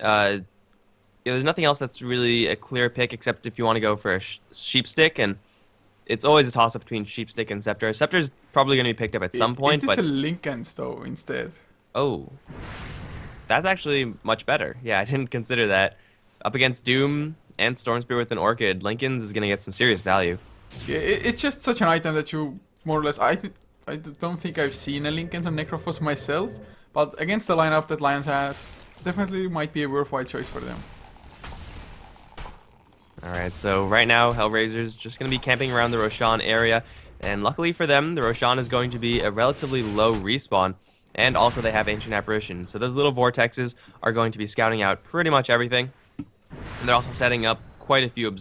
There's nothing else that's really a clear pick except if you want to go for a Sheep Stick, and it's always a toss-up between Sheep Stick and Scepter. Scepter's probably going to be picked up at some point, Is this but... a Linkens though instead? Oh. That's actually much better. Yeah, I didn't consider that. Up against Doom and Stormspear with an Orchid, Lincoln's is going to get some serious value. Yeah, it's just such an item that you more or less... I don't think I've seen a Linkens on Necrophos myself, but against the lineup that Lions has, definitely might be a worthwhile choice for them. Alright, so right now, HellRaisers just going to be camping around the Roshan area, and luckily for them, the Roshan is going to be a relatively low respawn, and also they have Ancient Apparition, so those little vortexes are going to be scouting out pretty much everything, and they're also setting up quite a few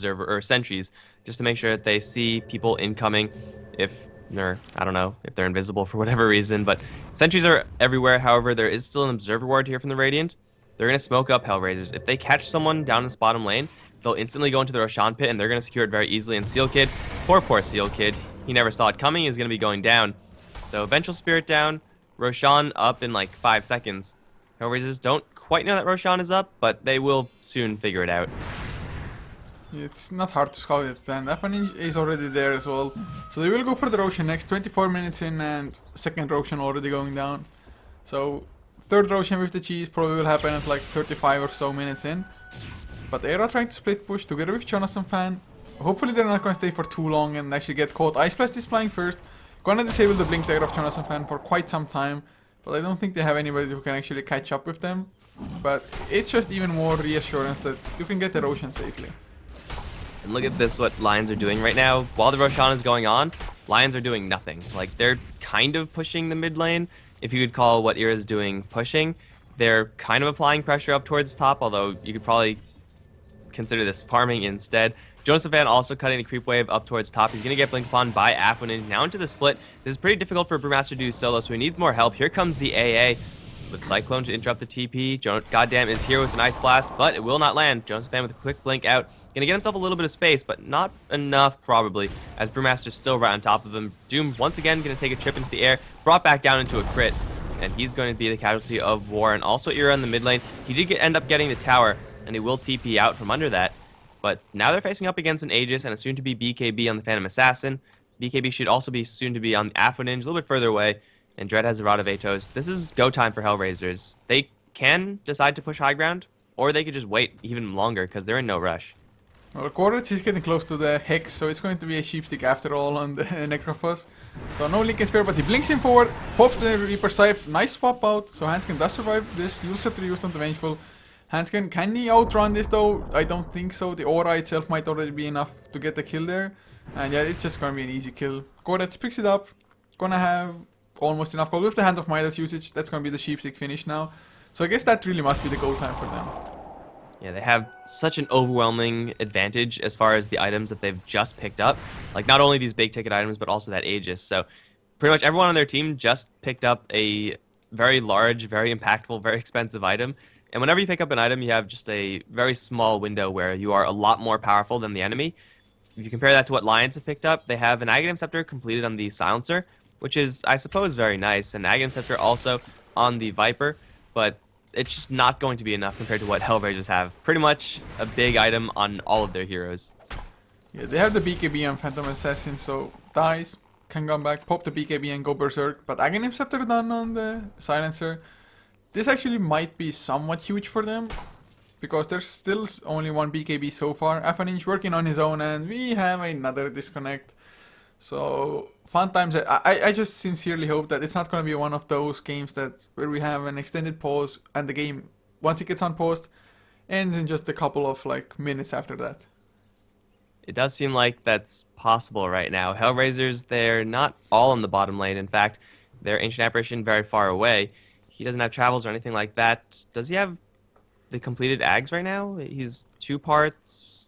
sentries, just to make sure that they see people incoming if they're, I don't know, if they're invisible for whatever reason, but sentries are everywhere. However, there is still an Observer Ward here from the Radiant. They're going to smoke up HellRaisers. If they catch someone down this bottom lane, they'll instantly go into the Roshan pit, and they're going to secure it very easily. And Seal Kid, poor Seal Kid, he never saw it coming, is going to be going down. So Vengeful Spirit down, Roshan up in like 5 seconds. HellRaisers don't quite know that Roshan is up, but they will soon figure it out. It's not hard to scout it, and F1 is already there as well. So they will go for the Roshan next, 24 minutes in, and second Roshan already going down. So third Roshan with the cheese probably will happen at like 35 or so minutes in. But they are trying to split push together with Jonathan Fan. hopefully they're not going to stay for too long and actually get caught. Ice Blast is flying first. Gonna disable the blink dagger of Jonathan Fan for quite some time, but I don't think they have anybody who can actually catch up with them. But it's just even more reassurance that you can get the Roshan safely. And look at this, what Lions are doing right now. While the Roshan is going on, Lions are doing nothing. Like, they're kind of pushing the mid lane, if you could call what Ira's doing pushing. They're kind of applying pressure up towards top, although you could probably consider this farming instead. Joseph Van also cutting the creep wave up towards top. He's going to get blinked upon by Afwin. Now into the split. This is pretty difficult for Brewmaster to do solo, so he needs more help. Here comes the AA with Cyclone to interrupt the TP. Goddamn is here with an Ice Blast, but it will not land. Joseph Van with a quick blink out. Going to get himself a little bit of space, but not enough probably, as Brewmaster's still right on top of him. Doom once again going to take a trip into the air, brought back down into a crit, and he's going to be the casualty of war. And also Ira in the mid lane. He did end up getting the tower, and he will TP out from under that. But now they're facing up against an Aegis and a soon-to-be BKB on the Phantom Assassin. BKB should also be soon-to-be on the Afwin, a little bit further away. And Dread has a Rod of Atos. This is go time for HellRaisers. They can decide to push high ground, or they could just wait even longer because they're in no rush. Well, Korach is getting close to the Hex, so it's going to be a sheepstick after all on the Necrophos. So no Link and Spear, but he blinks him forward, pops the Reaper Scythe, nice swap out. So Hanskin does survive this. You'll set to use on the Vengeful. Hanskin, can he outrun this though? I don't think so. The aura itself might already be enough to get the kill there. And yeah, it's just going to be an easy kill. Korach picks it up. Gonna have almost enough gold with the Hand of Midas usage. That's going to be the sheepstick finish now. So I guess that really must be the goal time for them. Yeah, they have such an overwhelming advantage as far as the items that they've just picked up. Like, not only these big ticket items, but also that Aegis. So pretty much everyone on their team just picked up a very large, very impactful, very expensive item. And whenever you pick up an item, you have just a very small window where you are a lot more powerful than the enemy. If you compare that to what Lions have picked up, they have an Aghanim Scepter completed on the Silencer, which is, I suppose, very nice. An Aghanim Scepter also on the Viper, but it's just not going to be enough compared to what HellRaisers have. Pretty much a big item on all of their heroes. Yeah, they have the BKB and Phantom Assassin, so dies, can come back, pop the BKB and go Berserk. But Aghanim Scepter done on the Silencer. This actually might be somewhat huge for them, because there's still only one BKB so far. Afaninj working on his own, and we have another disconnect. So, fun times. I just sincerely hope that it's not going to be one of those games where we have an extended pause, and the game, once it gets unpaused, ends in just a couple of minutes after that. It does seem like that's possible right now. HellRaisers, they're not all in the bottom lane. In fact, they're Ancient Apparition very far away. He doesn't have travels or anything like that. Does he have the completed Ags right now? He's 2 parts.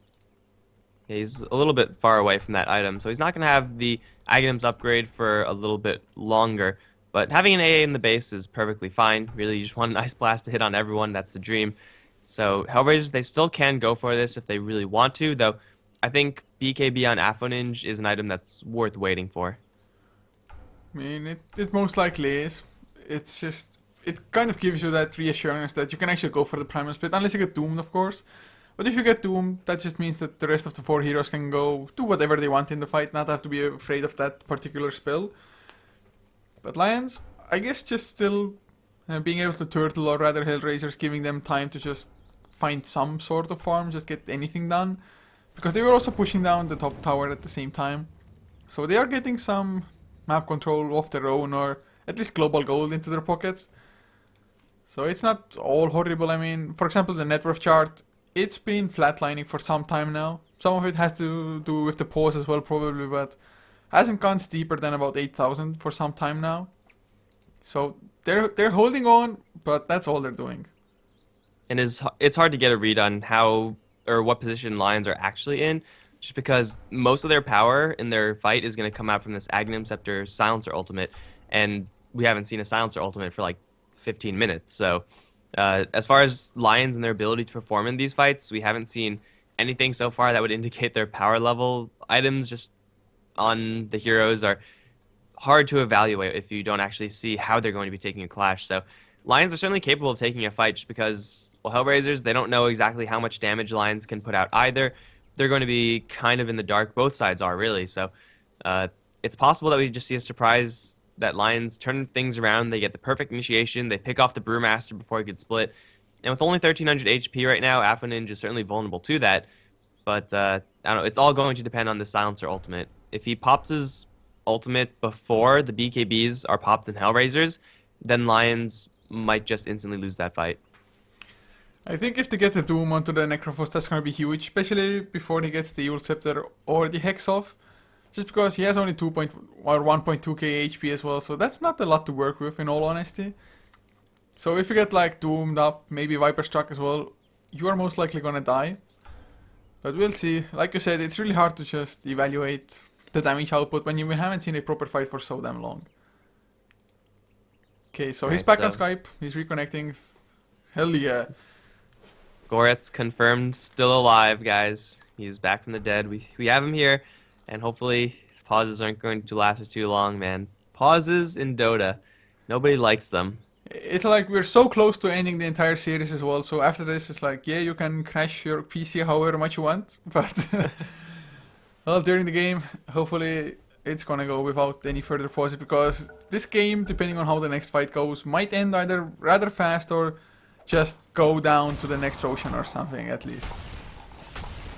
Yeah, he's a little bit far away from that item, so he's not going to have the Aghanims upgrade for a little bit longer. But having an AA in the base is perfectly fine. Really, you just want an Ice Blast to hit on everyone. That's the dream. So HellRaisers, they still can go for this if they really want to, though I think BKB on Afoninj is an item that's worth waiting for. I mean, it most likely is. It's just, it kind of gives you that reassurance that you can actually go for the Primal Split, unless you get doomed, of course. But if you get doomed, that just means that the rest of the 4 heroes can go do whatever they want in the fight, not have to be afraid of that particular spell. But Lions, I guess just still being able to turtle, or rather HellRaisers giving them time to just find some sort of farm, just get anything done. Because they were also pushing down the top tower at the same time. So they are getting some map control of their own, or at least global gold into their pockets. So it's not all horrible. I mean, for example, the net worth chart, it's been flatlining for some time now. Some of it has to do with the pause as well, probably, but hasn't gone steeper than about 8,000 for some time now. So they're holding on, but that's all they're doing. And it's hard to get a read on how or what position Lions are actually in, just because most of their power in their fight is going to come out from this Aghanim Scepter Silencer ultimate, and we haven't seen a Silencer ultimate for like 15 minutes. So as far as Lions and their ability to perform in these fights, we haven't seen anything so far that would indicate their power level. Items just on the heroes are hard to evaluate if you don't actually see how they're going to be taking a clash. So Lions are certainly capable of taking a fight, just because, well, HellRaisers, they don't know exactly how much damage Lions can put out either. They're going to be kind of in the dark. Both sides are, really. So it's possible that we just see a surprise that Lions turn things around. They get the perfect initiation. They pick off the Brewmaster before he could split. And with only 1,300 HP right now, Afoninj is certainly vulnerable to that. But I don't know. It's all going to depend on the silencer ultimate. If he pops his ultimate before the BKBs are popped in HellRaisers, then Lions might just instantly lose that fight. I think if they get the Doom onto the Necrophos, that's going to be huge, especially before he gets the Evil Scepter or the Hex off. Just because he has only 2 point or 1.2k HP as well, so that's not a lot to work with in all honesty. So if you get like doomed up, maybe Viper Struck as well, you are most likely gonna die. But we'll see. Like you said, it's really hard to just evaluate the damage output when you haven't seen a proper fight for so damn long. Okay, so he's back on Skype, he's reconnecting. Hell yeah. Goret's confirmed still alive, guys. He's back from the dead. We have him here, and hopefully pauses aren't going to last for too long, man. Pauses in Dota. Nobody likes them. It's like we're so close to ending the entire series as well, so after this it's like, yeah, you can crash your PC however much you want, but well, during the game, hopefully it's gonna go without any further pauses, because this game, depending on how the next fight goes, might end either rather fast or just go down to the next ocean or something at least.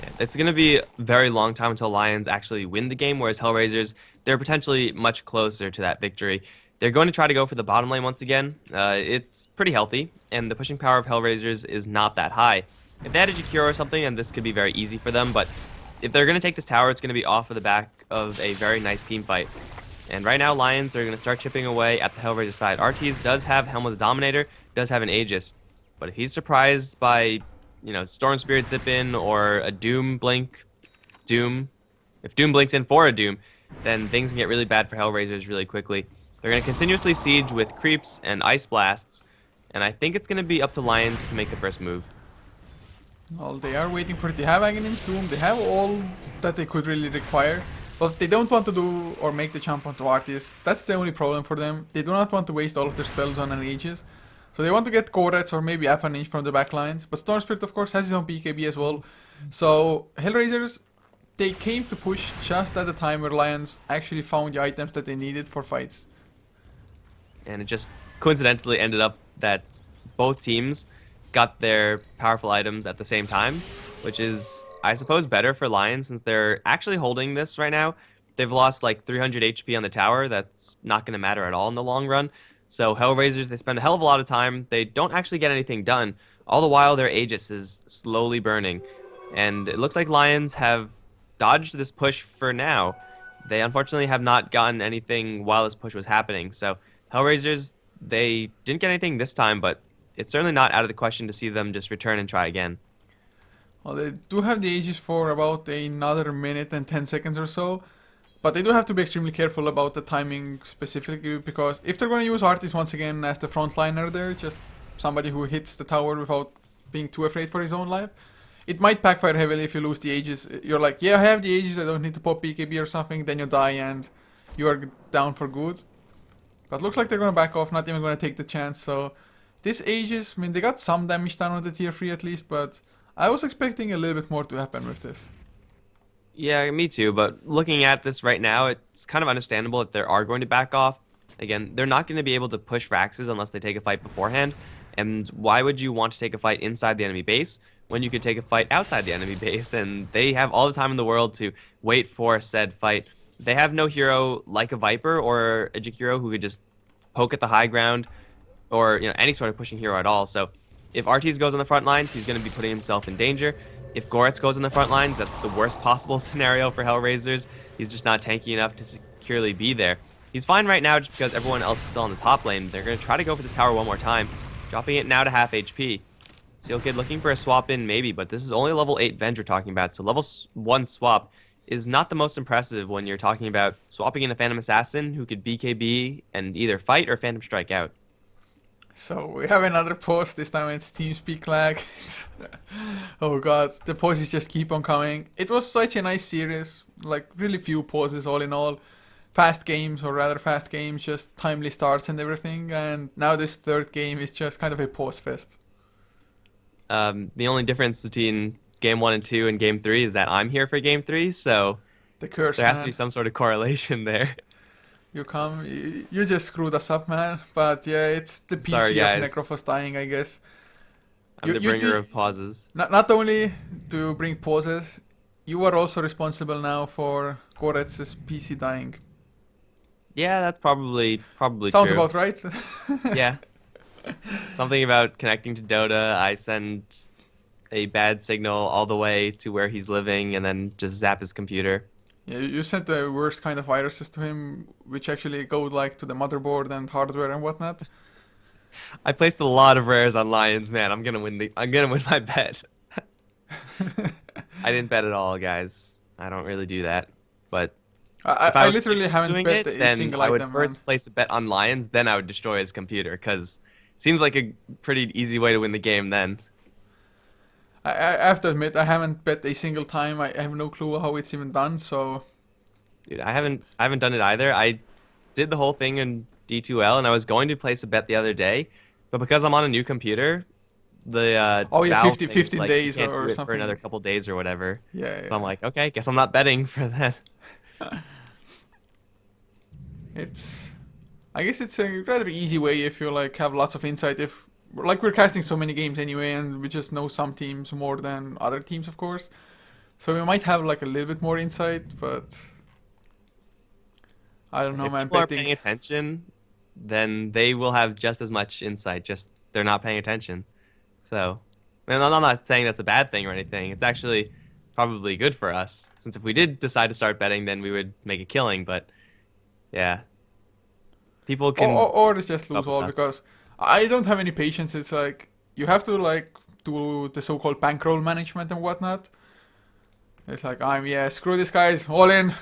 Yeah, it's going to be a very long time until Lions actually win the game, whereas HellRaisers, they're potentially much closer to that victory. They're going to try to go for the bottom lane once again. It's pretty healthy, and the pushing power of HellRaisers is not that high. If they had a Jakiro or something, then this could be very easy for them, but if they're going to take this tower, it's going to be off of the back of a very nice team fight. And right now, Lions are going to start chipping away at the HellRaiser side. RTS does have Helm of the Dominator, does have an Aegis, but if he's surprised by, Storm Spirit zip in or a Doom blink, if Doom blinks in for a Doom, then things can get really bad for HellRaisers really quickly. They're going to continuously siege with creeps and ice blasts, and I think it's going to be up to Lions to make the first move. Well, they are waiting for it. They have Aghanim's Doom, they have all that they could really require, but they don't want to do or make the jump onto Artis. That's the only problem for them. They do not want to waste all of their spells on an Aegis. So they want to get Gorets or maybe Avalanche from the back lines. But Storm Spirit, of course, has his own BKB as well. So HellRaisers, they came to push just at the time where Lions actually found the items that they needed for fights. And it just coincidentally ended up that both teams got their powerful items at the same time, which is, I suppose, better for Lions since they're actually holding this right now. They've lost like 300 HP on the tower. That's not going to matter at all in the long run. So HellRaisers, they spend a hell of a lot of time. They don't actually get anything done. All the while, their Aegis is slowly burning. And it looks like Lions have dodged this push for now. They unfortunately have not gotten anything while this push was happening. So HellRaisers, they didn't get anything this time, but it's certainly not out of the question to see them just return and try again. Well, they do have the Aegis for about another minute and 10 seconds or so. But they do have to be extremely careful about the timing specifically, because if they're going to use Artis once again as the frontliner there, just somebody who hits the tower without being too afraid for his own life, it might backfire heavily if you lose the Aegis. You're like, yeah, I have the Aegis, I don't need to pop BKB or something, then you die and you are down for good. But looks like they're going to back off, not even going to take the chance. So this Aegis, I mean, they got some damage done on the tier 3 at least, but I was expecting a little bit more to happen with this. Yeah, me too, but looking at this right now, it's kind of understandable that they are going to back off. Again, they're not going to be able to push Raxes unless they take a fight beforehand, and why would you want to take a fight inside the enemy base when you could take a fight outside the enemy base? And they have all the time in the world to wait for said fight. They have no hero like a Viper or a Jakiro who could just poke at the high ground or any sort of pushing hero at all. So if Artis goes on the front lines, he's going to be putting himself in danger. If Goretz goes in the front lines, that's the worst possible scenario for HellRaisers. He's just not tanky enough to securely be there. He's fine right now just because everyone else is still on the top lane. They're going to try to go for this tower one more time, dropping it now to half HP. Seal Kid looking for a swap in maybe, but this is only level 8 Venge we're talking about, so level 1 swap is not the most impressive when you're talking about swapping in a Phantom Assassin who could BKB and either fight or Phantom Strike out. So we have another post, this time it's TeamSpeak lag. Oh god, the pauses just keep on coming. It was such a nice series, like really few pauses all in all. Fast games, or rather fast games, just timely starts and everything, and now this third game is just kind of a pause fest. The only difference between game 1 and 2 and game 3 is that I'm here for game 3, so The curse, there has to man. be some sort of correlation there. You just screwed us up, man. But yeah, it's the PC Sorry, guys. of Necrophos dying, I guess. I'm the bringer of pauses. Not only to bring pauses, you are also responsible now for Koretz's PC dying. Yeah, that's probably Sounds true. about right. Yeah. Something about connecting to Dota. I send a bad signal all the way to where he's living and then just zap his computer. Yeah, you sent the worst kind of viruses to him, which actually go like to the motherboard and hardware and whatnot. I placed a lot of rares on Lions, man. I'm gonna win my bet. I didn't bet at all, guys. I don't really do that. But if I I was literally haven't doing bet it, a then single I would item, man. first place a bet on Lions, then I would destroy his computer, because seems like a pretty easy way to win the game then. I have to admit, I haven't bet a single time. I have no clue how it's even done, so Dude, I haven't done it either. I did the whole thing in D2L, and I was going to place a bet the other day, but because I'm on a new computer, the oh yeah, Valve 50, thing's 15 like you days can't or do it for something. another couple days or whatever. Yeah, So I'm yeah. like, okay, guess I'm not betting for that. It's I guess it's a rather easy way if you like have lots of insight. If like we're casting so many games anyway, and we just know some teams more than other teams, of course. So we might have like a little bit more insight, but I don't know, If man. people are Betting. paying attention, then they will have just as much insight. Just they're not paying attention. So, and I'm not saying that's a bad thing or anything. It's actually probably good for us, since if we did decide to start betting, then we would make a killing. But yeah, people can Or it's just keep lose up with all us. because I don't have any patience. It's like you have to like do the so-called bankroll management and whatnot. It's like yeah, screw this guys, all in.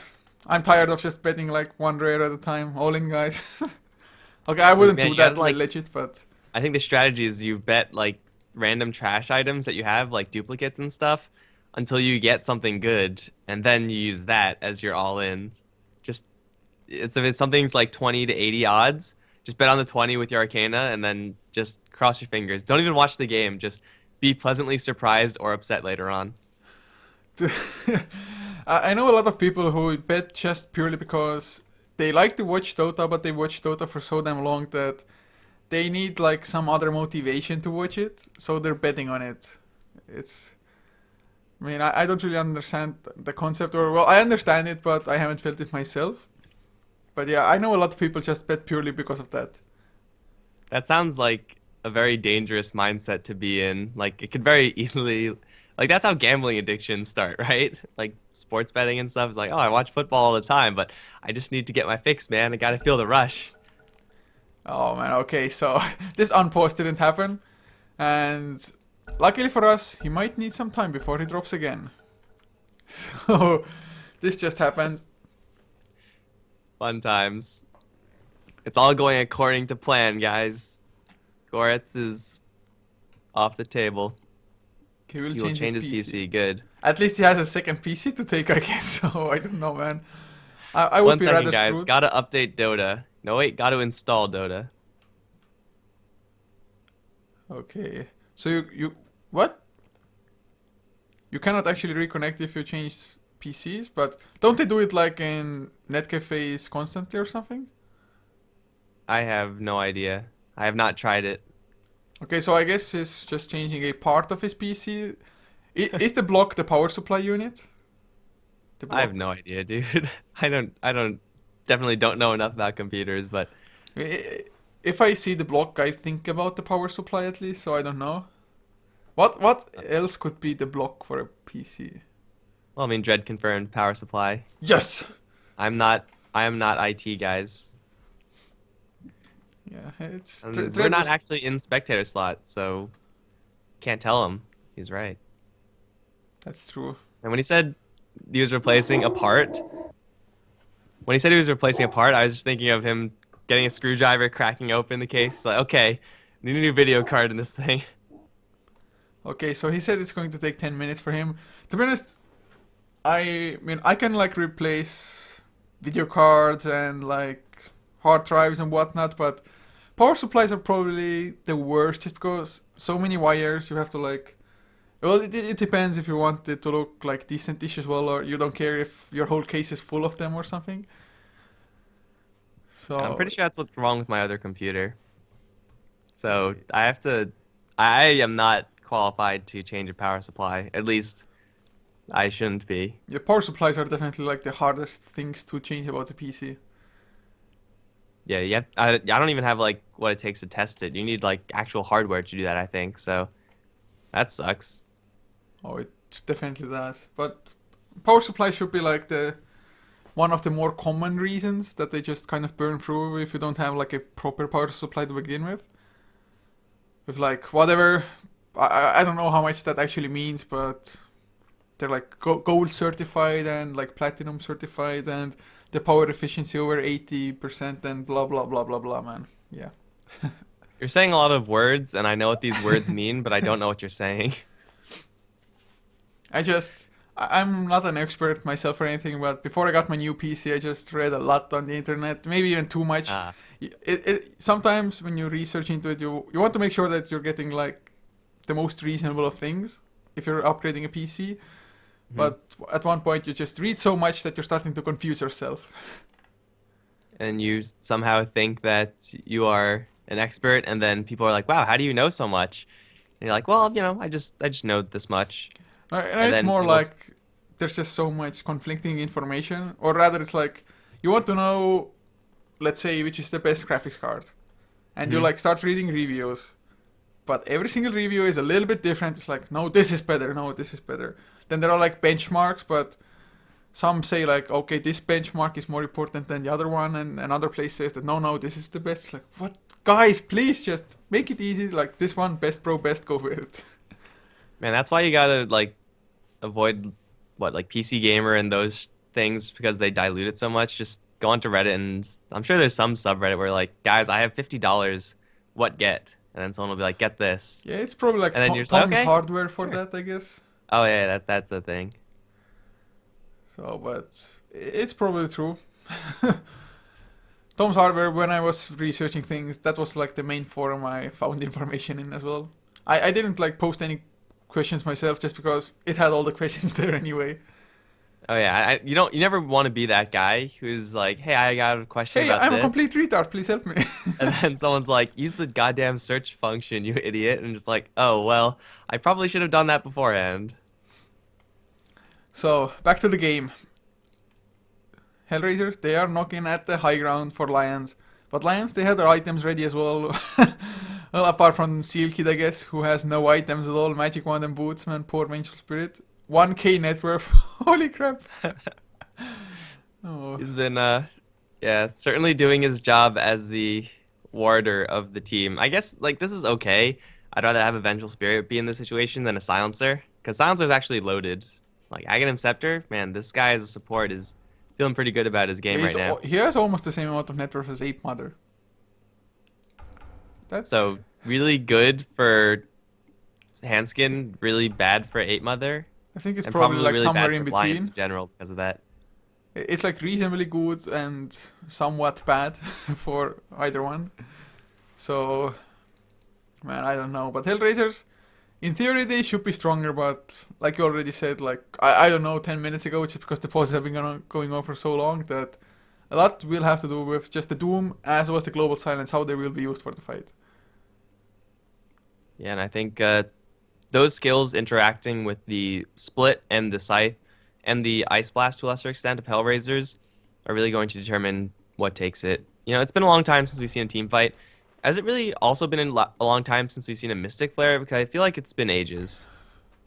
I'm tired of just betting like one rare at a time. All in, guys. Okay, I Like, wouldn't man, do you gotta that like. legit, but I think the strategy is you bet like random trash items that you have, like duplicates and stuff, until you get something good, and then you use that as your all in. Just if it's something's like 20 to 80 odds, just bet on the 20 with your Arcana and then just cross your fingers. Don't even watch the game. Just be pleasantly surprised or upset later on. I know a lot of people who bet just purely because they like to watch Dota, but they watch Dota for so damn long that they need like some other motivation to watch it, so they're betting on it. It's, I mean, I don't really understand the concept, or well, I understand it, but I haven't felt it myself. But yeah, I know a lot of people just bet purely because of that. That sounds like a very dangerous mindset to be in. Like it could very easily like that's how gambling addictions start, right? Like sports betting and stuff is like, oh, I watch football all the time, but I just need to get my fix, man. I gotta feel the rush. Oh man, okay, so this unpause didn't happen, and luckily for us, he might need some time before he drops again. So this just happened. Fun times. It's all going according to plan, guys. Goretz is off the table. He will He will change his change his PC. PC. Good. At least he has a second PC to take, I guess. So I don't know, man. I would One be second, rather guys. screwed. Gotta update Dota. No, wait. Gotta install Dota. Okay. So you what? You cannot actually reconnect if you change PCs, but don't they do it like in netcafes constantly or something? I have no idea. I have not tried it. Okay, so I guess he's just changing a part of his PC. Is the block the power supply unit? The I have block. no idea, dude. Definitely don't know enough about computers, but If I see the block, I think about the power supply at least, so I don't know. What else could be the block for a PC? well, I mean, Dread confirmed power supply. Yes. I am not IT, guys. Yeah, it's And we're Dread not was actually in spectator slot, so can't tell him. He's right. that's true. And when he said he was replacing a part, when he said he was replacing a part, I was just thinking of him getting a screwdriver, cracking open the case. It's like, okay, need a new video card in this thing. Okay, so he said it's going to take 10 minutes for him. To be honest, I mean I can like replace video cards and like hard drives and whatnot, but power supplies are probably the worst just because so many wires you have to like. Well, it depends if you want it to look like decent-ish as well, or you don't care if your whole case is full of them or something. I'm So pretty sure that's what's wrong with my other computer. So I have to. I am not qualified to change a power supply. At least I shouldn't be. Yeah, power supplies are definitely like the hardest things to change about the PC. Yeah, I don't even have like what it takes to test it. You need like actual hardware to do that, I think. So that sucks. Oh, it definitely does. But power supply should be like the one of the more common reasons that they just kind of burn through if you don't have like a proper power supply to begin with. With like whatever, I don't know how much that actually means, but they're like gold certified and like platinum certified and the power efficiency over 80% and blah blah blah blah blah, man. Yeah. You're saying a lot of words, and I know what these words mean, but I don't know what you're saying. I'm not an expert myself or anything, but before I got my new PC, I just read a lot on the internet, maybe even too much. Ah, Sometimes when you research into it, you want to make sure that you're getting like the most reasonable of things if you're upgrading a PC. mhm. But at one point, you just read so much that you're starting to confuse yourself. And you somehow think that you are an expert, and then people are like, "Wow, how do you know so much?" And you're like, "Well, I just know this much." And And it's then more people, like there's just so much conflicting information, or rather, it's like you want to know, let's say, which is the best graphics card, and you Mhm. like start reading reviews, but every single review is a little bit different. It's like, no, this is better, no, this is better. Then there are like benchmarks, but some say like, okay, this benchmark is more important than the other one, and another place says that no, no, this is the best. It's like, what, guys? Please just make it easy. Like this one, best pro, best, go with it. Man, that's why you gotta like avoid what like PC Gamer and those things because they dilute it so much. Just go onto Reddit, and I'm sure there's some subreddit where like, guys, I have $50. What get? And then someone will be like, get this, Yeah, it's probably like and then you're just like, Tom's okay, hardware for sure. that, I guess. Oh yeah, that's a thing. So, but it's probably true. Tom's Hardware, when I was researching things, that was like the main forum I found information in as well. I didn't like post any questions myself just because it had all the questions there anyway. Oh yeah, you never want to be that guy who's like, hey, I got a question Hey, about I'm a this, complete retard, please help me. and then someone's like, use the goddamn search function, you idiot, and just like, oh well, I probably should have done that beforehand. So, back to the game. HellRaisers, they are knocking at the high ground for Lions. But Lions, they had their items ready as well. Well, apart from Seal Kid, I guess, who has no items at all. Magic Wand and Boots, man. Poor Vengeful Spirit. 1k net worth. Holy crap. Oh. He's been yeah, certainly doing his job as the warder of the team. I guess like this is okay. I'd rather have a Vengeful Spirit be in this situation than a Silencer, because Silencer's actually loaded. Like Aghanim Scepter, man, this guy as a support is feeling pretty good about his game right now. He has almost the same amount of net worth as Ape Mother. That's So really good for Handskin, really bad for Eight Mother, I think it's and probably probably like really somewhere bad in for Lions in between. general because of that. It's like reasonably good and somewhat bad for either one. So, man, I don't know. But Hellraisers, in theory, they should be stronger. But like you already said, like I don't know, 10 minutes ago, just because the pauses have been going on for so long that a lot will have to do with just the Doom as well as the Global Silence, how they will be used for the fight. Yeah, and I think those skills interacting with the Split and the Scythe and the Ice Blast to a lesser extent of Hellraisers are really going to determine what takes it. You know, it's been a long time since we've seen a team fight. Has it really also been a long time since we've seen a Mystic Flare? Because I feel like it's been ages.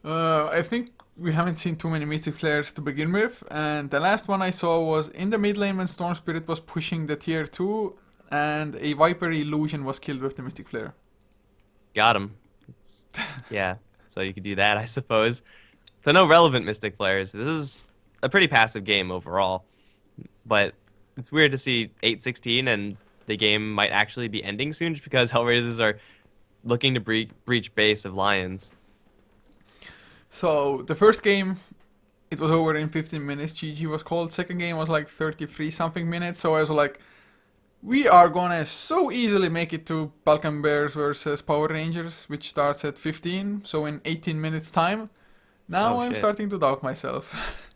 I think we haven't seen too many Mystic Flares to begin with, and the last one I saw was in the mid lane when Storm Spirit was pushing the tier 2, and a Viper Illusion was killed with the Mystic Flare. Got him. Yeah, so you could do that, I suppose. So no relevant Mystic Flares. This is a pretty passive game overall, but it's weird to see 8-16 and the game might actually be ending soon just because Hellraisers are looking to breach base of Lions. So the first game, it was over in 15 minutes. GG was called. Second game was like 33 something minutes. So I was like, we are gonna so easily make it to Balkan Bears versus Power Rangers, which starts at 15. So in 18 minutes time. Now Oh I'm shit. starting to doubt myself.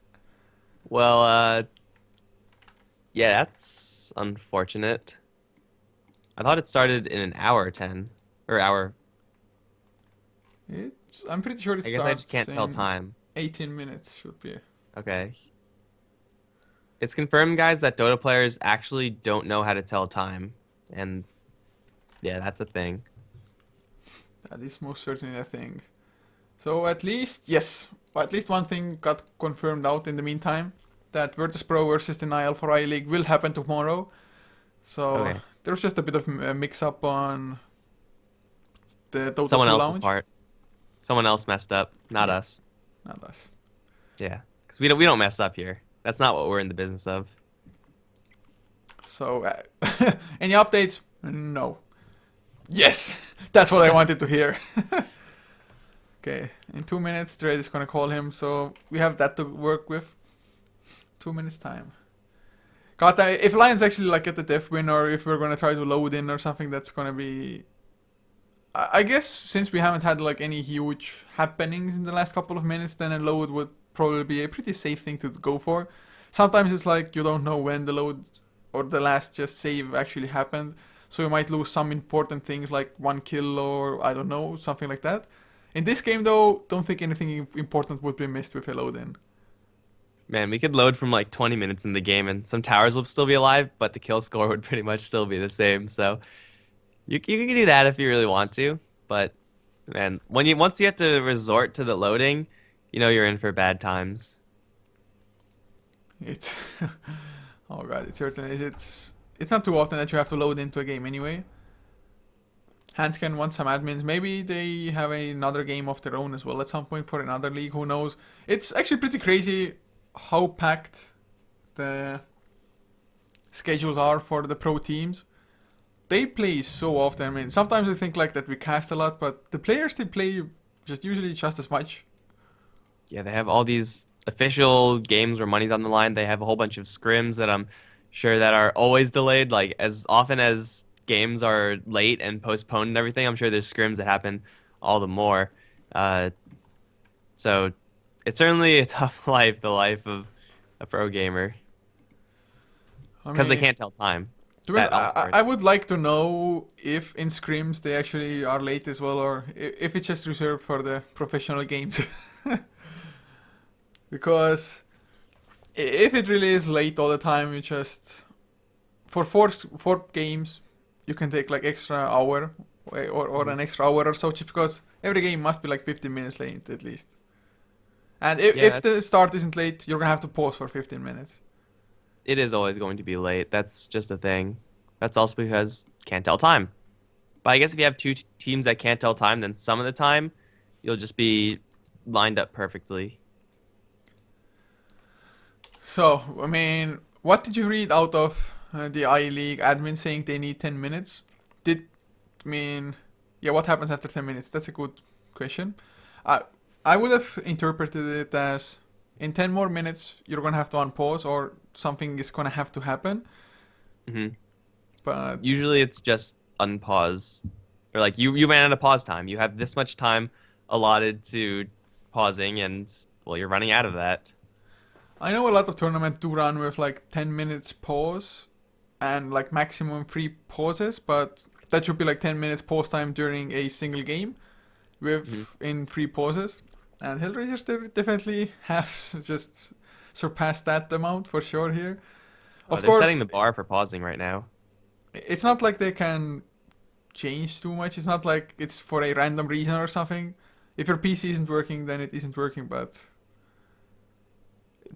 Well, yeah, that's unfortunate. I thought it started in an hour 10 or hour. I'm pretty sure it I guess I just starts can't tell in time. 18 minutes should be. Okay. It's confirmed, guys, that Dota players actually don't know how to tell time. And yeah, that's a thing. That is most certainly a thing. So at least, yes, at least one thing got confirmed out in the meantime. That Virtus Pro versus Denial for I League will happen tomorrow. So Okay. there's just a bit of a mix-up on the Dota Someone 2 else's launch. part. Someone else messed up, not Yeah. us. Not us. Yeah. Because we don't mess up here. That's not what we're in the business of. So, any updates? No. Yes, that's what I wanted to hear. Okay, in 2 minutes, Trade is gonna call him, so we have that to work with. 2 minutes time. God, if Lions actually like get the def win, or if we're gonna try to load in or something, that's gonna be. I guess since we haven't had like any huge happenings in the last couple of minutes, then a load would probably be a pretty safe thing to go for. Sometimes it's like you don't know when the load or the last just save actually happened, so you might lose some important things like 1 kill or I don't know, something like that. In this game though, don't think anything important would be missed with a load in. Man, we could load from like 20 minutes in the game and some towers will still be alive, but the kill score would pretty much still be the same. So you can do that if you really want to, but man, once you have to resort to the loading, you know you're in for bad times. It oh god, it certainly is. It's not too often that you have to load into a game anyway. Hanscan wants some admins. Maybe they have another game of their own as well at some point for another league. Who knows? It's actually pretty crazy how packed the schedules are for the pro teams. They play so often. I mean, sometimes I think like that we cast a lot, but the players they play just usually just as much. Yeah, they have all these official games where money's on the line. They have a whole bunch of scrims that I'm sure that are always delayed. Like as often as games are late and postponed and everything, I'm sure there's scrims that happen all the more. So it's certainly a tough life, the life of a pro gamer, I because they mean, can't tell time. to be That honest, also I hurts. would like to know if in scrims they actually are late as well, or if it's just reserved for the professional games. Because if it really is late all the time, you just for four games you can take like extra hour or Mhm. an extra hour or so, just because every game must be like 15 minutes late at least. And Yeah, if the start isn't late, you're gonna have to pause for 15 minutes. it is always going to be late. That's just a thing. That's also because can't tell time. But I guess if you have two teams that can't tell time, then some of the time you'll just be lined up perfectly. So, I mean, what did you read out of the I League admin saying they need 10 minutes? Did, I mean, yeah, what happens after 10 minutes? That's a good question. I, I would have interpreted it as in 10 more minutes, you're gonna have to unpause or something is gonna have to happen. Hmm. But, Usually it's just unpause, or like you ran out of pause time. You have this much time allotted to pausing, and well, you're running out of that. I know a lot of tournaments do run with like 10 minutes pause and like maximum 3 pauses, but that should be like 10 minutes pause time during a single game Hmm. with in 3 pauses. And HellRaisers definitely has just surpassed that amount for sure here. Oh, Of they're course, setting the bar for pausing right now. it's not like they can change too much. It's not like it's for a random reason or something. If your PC isn't working, then it isn't working, but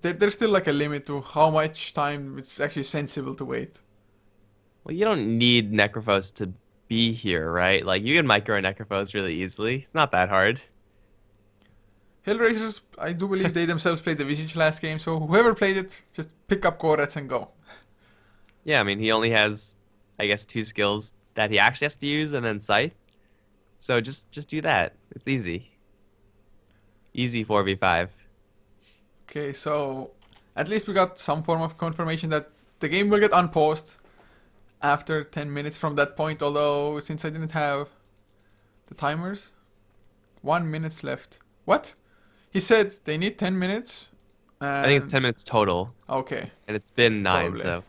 there's still like a limit to how much time it's actually sensible to wait. Well, you don't need Necrophos to be here, right? Like you can micro Necrophos really easily. It's not that hard. HellRaisers, I do believe they themselves played the Visage last game, so whoever played it, just pick up Korets and go. Yeah, I mean he only has, I guess, two skills that he actually has to use, and then Scythe. So just do that. It's easy. Easy 4v5. Okay, so at least we got some form of confirmation that the game will get unpaused after 10 minutes from that point, although since I didn't have the timers, 1 minute left. What? He said they need 10 minutes I think it's and 10 minutes total, okay, and it's been 9, probably. so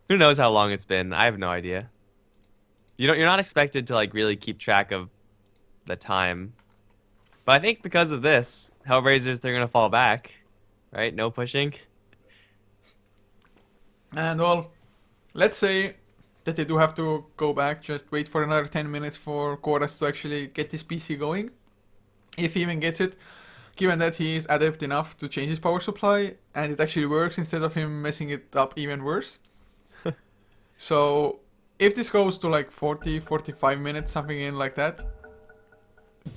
who knows how long it's been? I have no idea. You're not expected to like really keep track of the time. But I think because of this, HellRaisers, they're going to fall back. Right? No pushing. And well, let's say that they do have to go back, just wait for another 10 minutes for Koras to actually get his PC going. If he even gets it, given that he is adept enough to change his power supply, and it actually works instead of him messing it up even worse. So, if this goes to like 40, 45 minutes, something in like that,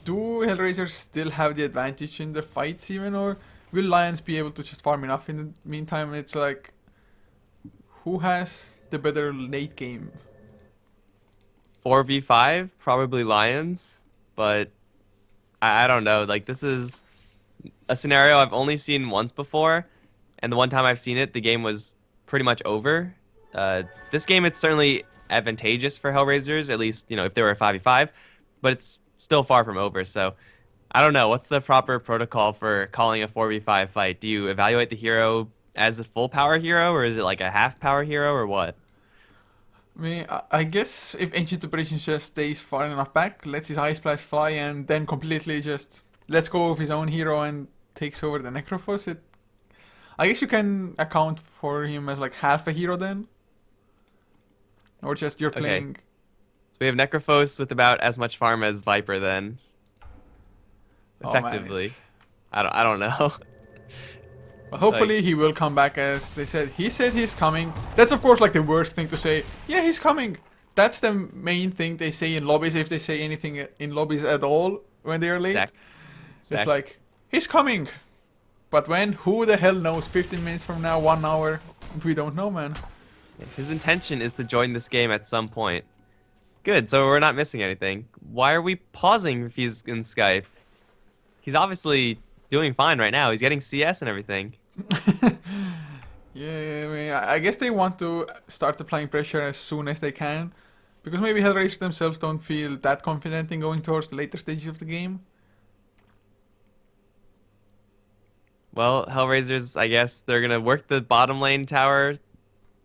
do HellRaisers still have the advantage in the fights even, or will Lions be able to just farm enough in the meantime? It's like, who has the better late game? 4v5, probably Lions, but I don't know. Like, this is a scenario I've only seen once before, and the one time I've seen it, the game was pretty much over. This game, it's certainly advantageous for HellRaisers, at least, if they were a 5v5, but it's still far from over, so I don't know. What's the proper protocol for calling a 4v5 fight? Do you evaluate the hero as a full power hero, or is it like a half power hero, or what? I mean, I guess if Ancient Operations just stays far enough back, lets his Ice Splash fly, and then completely just lets go of his own hero and takes over the Necrophos, I guess you can account for him as like half a hero then? Or just you're Okay, playing... so we have Necrophos with about as much farm as Viper then, Oh man, effectively. it's- I don't know. But hopefully he will come back, as they said. He said he's coming. That's of course like the worst thing to say. Yeah, he's coming. That's the main thing they say in lobbies, if they say anything in lobbies at all when they are late. Sack. It's like, he's coming. But when? Who the hell knows? 15 minutes from now, 1 hour? We don't know, man. His intention is to join this game at some point. Good, so we're not missing anything. Why are we pausing if he's in Skype? He's obviously doing fine right now. He's getting CS and everything. Yeah, I mean, I guess they want to start applying pressure as soon as they can. Because maybe HellRaisers themselves don't feel that confident in going towards the later stages of the game. Well, HellRaisers, I guess they're going to work the bottom lane tower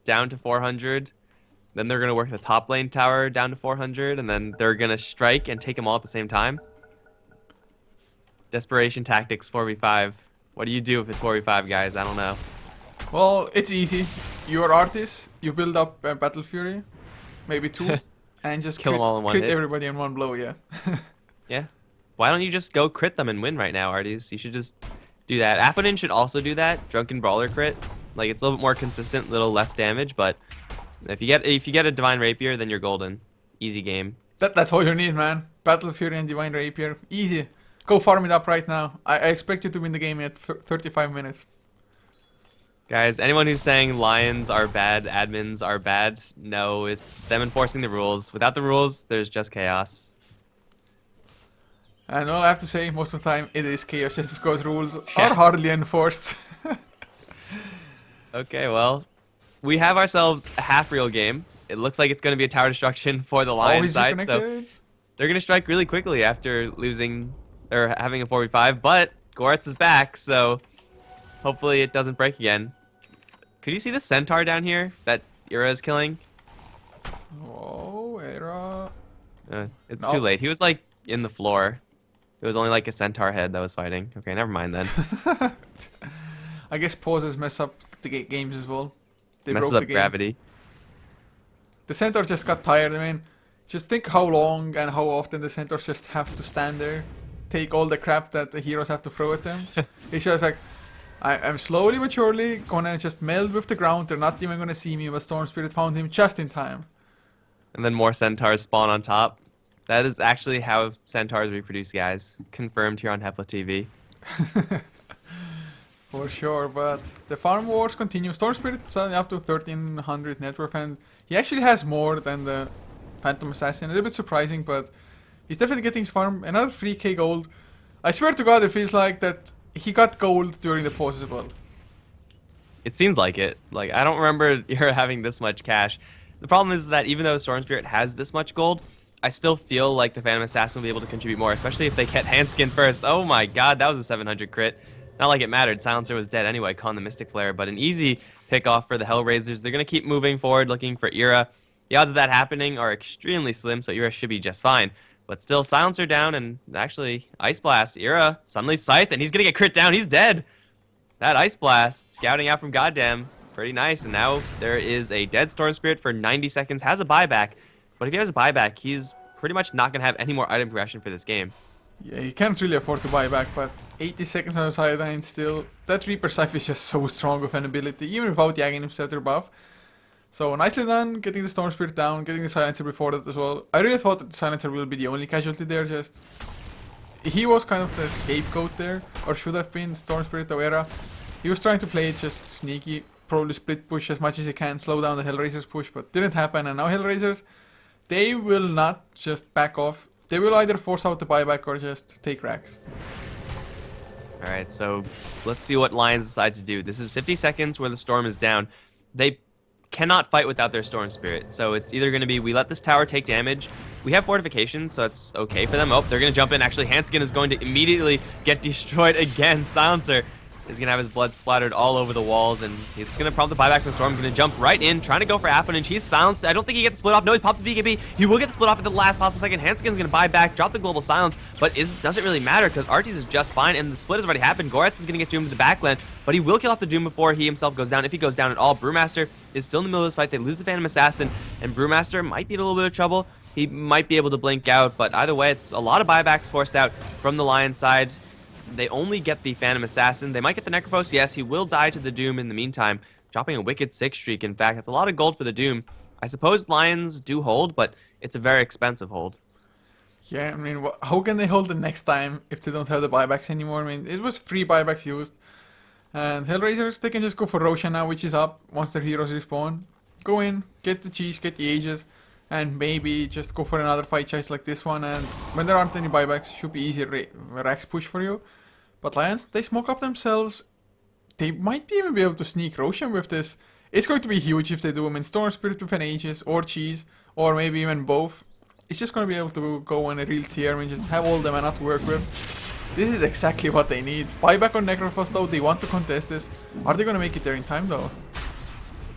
down to 400. Then they're going to work the top lane tower down to 400. And then they're going to strike and take them all at the same time. Desperation tactics 4v5. What do you do if it's 4v5, guys? I don't know. Well, it's easy. You are artists. You build up Battle Fury, maybe 2, and just Kill them all in one crit hit. everybody in one blow, yeah. Yeah. Why don't you just go crit them and win right now, Arties? You should just do that. Aphodin should also do that. Drunken Brawler crit. Like, it's a little bit more consistent, little less damage, but if you get a Divine Rapier, then you're golden. Easy game. That's all you need, man. Battle Fury and Divine Rapier. Easy. Go farm it up right now. I expect you to win the game at 35 minutes. Guys, anyone who's saying Lions are bad, admins are bad, no, it's them enforcing the rules. Without the rules, there's just chaos. And all I have to say, most of the time, it is chaos just because rules are hardly enforced. Okay, well, we have ourselves a half-real game. It looks like it's going to be a tower destruction for the Lions Always side, so reconnected. they're going to strike really quickly after losing or having a 4v5, but Goretz is back, so hopefully it doesn't break again. Could you see the centaur down here that Ira is killing? Oh, Era. It's No. too late. He was like in the floor. It was only like a centaur head that was fighting. Okay, never mind then. I guess pauses mess up the games as well. They Messes broke up the game. gravity. The centaur just got tired. I mean, just think how long and how often the centaurs just have to stand there, take all the crap that the heroes have to throw at them. It's just like, I'm slowly but surely gonna just meld with the ground. They're not even gonna see me, but Storm Spirit found him just in time. And then more centaurs spawn on top. That is actually how centaurs reproduce, guys. Confirmed here on HeflaTV. For sure, but the farm wars continue. Storm Spirit suddenly up to 1300 net worth, and he actually has more than the Phantom Assassin. A little bit surprising, but he's definitely getting his farm. Another 3k gold. I swear to God, it feels like that he got gold during the pause as well. It seems like it. Like, I don't remember her having this much cash. The problem is that even though Storm Spirit has this much gold, I still feel like the Phantom Assassin will be able to contribute more, especially if they get Handskin first. Oh my god, that was a 700 crit. Not like it mattered. Silencer was dead anyway, calling the Mystic Flare, but an easy pick off for the HellRaisers. They're going to keep moving forward, looking for Ira. The odds of that happening are extremely slim, so Ira should be just fine. But still, Silencer down, and actually, Ice Blast. Ira suddenly Scythe, and he's gonna get crit down. He's dead. That Ice Blast, scouting out from Goddamn, pretty nice. And now there is a dead Storm Spirit for 90 seconds. Has a buyback, but if he has a buyback, he's pretty much not gonna have any more item progression for this game. Yeah, he can't really afford to buy back, but 80 seconds on the sideline still. That Reaper Scythe is just so strong of an ability, even without the Aghanim Scepter buff. So nicely done, getting the Storm Spirit down, getting the Silencer before that as well. I really thought that the Silencer will be the only casualty there, just... He was kind of the scapegoat there, or should have been, Storm Spirit Oera. He was trying to play it just sneaky, probably split push as much as he can, slow down the HellRaisers push, but didn't happen, and now HellRaisers, they will not just back off. They will either force out the buyback or just take racks. Alright, so let's see what Lions decide to do. This is 50 seconds where the Storm is down. They cannot fight without their Storm Spirit, so it's either going to be we let this tower take damage. We have fortification, so that's okay for them. Oh, they're going to jump in. Actually, Hanskin is going to immediately get destroyed again. Silencer is going to have his blood splattered all over the walls, and it's going to prompt the buyback for the Storm. Going to jump right in, trying to go for Affinage. He's silenced. I don't think he gets the split off. No, he popped the BKB. He will get the split off at the last possible second. Hanskin's going to buy back, drop the global silence, but doesn't really matter because Artis is just fine, and the split has already happened. Goretz is going to get doomed to the backland, but he will kill off the Doom before he himself goes down, if he goes down at all. Brewmaster is still in the middle of this fight. They lose the Phantom Assassin, and Brewmaster might be in a little bit of trouble. He might be able to blink out, but either way, it's a lot of buybacks forced out from the Lion side. They only get the Phantom Assassin. They might get the Necrophos. Yes, he will die to the Doom in the meantime, dropping a wicked 6 streak. In fact, that's a lot of gold for the Doom. I suppose Lions do hold, but it's a very expensive hold. Yeah, I mean, how can they hold the next time if they don't have the buybacks anymore? I mean, it was 3 buybacks used. And HellRaisers, they can just go for Roshan now, which is up once their heroes respawn. Go in, get the cheese, get the Aegis, and maybe just go for another fight chase like this one. And when there aren't any buybacks, should be easy racks push for you. But Lions, they smoke up themselves. They might even be able to sneak Roshan with this. It's going to be huge if they do. I mean, Storm Spirit with an Aegis, or Cheese, or maybe even both. It's just going to be able to go on a real tier. I mean, just have all the mana to work with. This is exactly what they need. Buyback on Necrophos though, they want to contest this. Are they going to make it there in time though?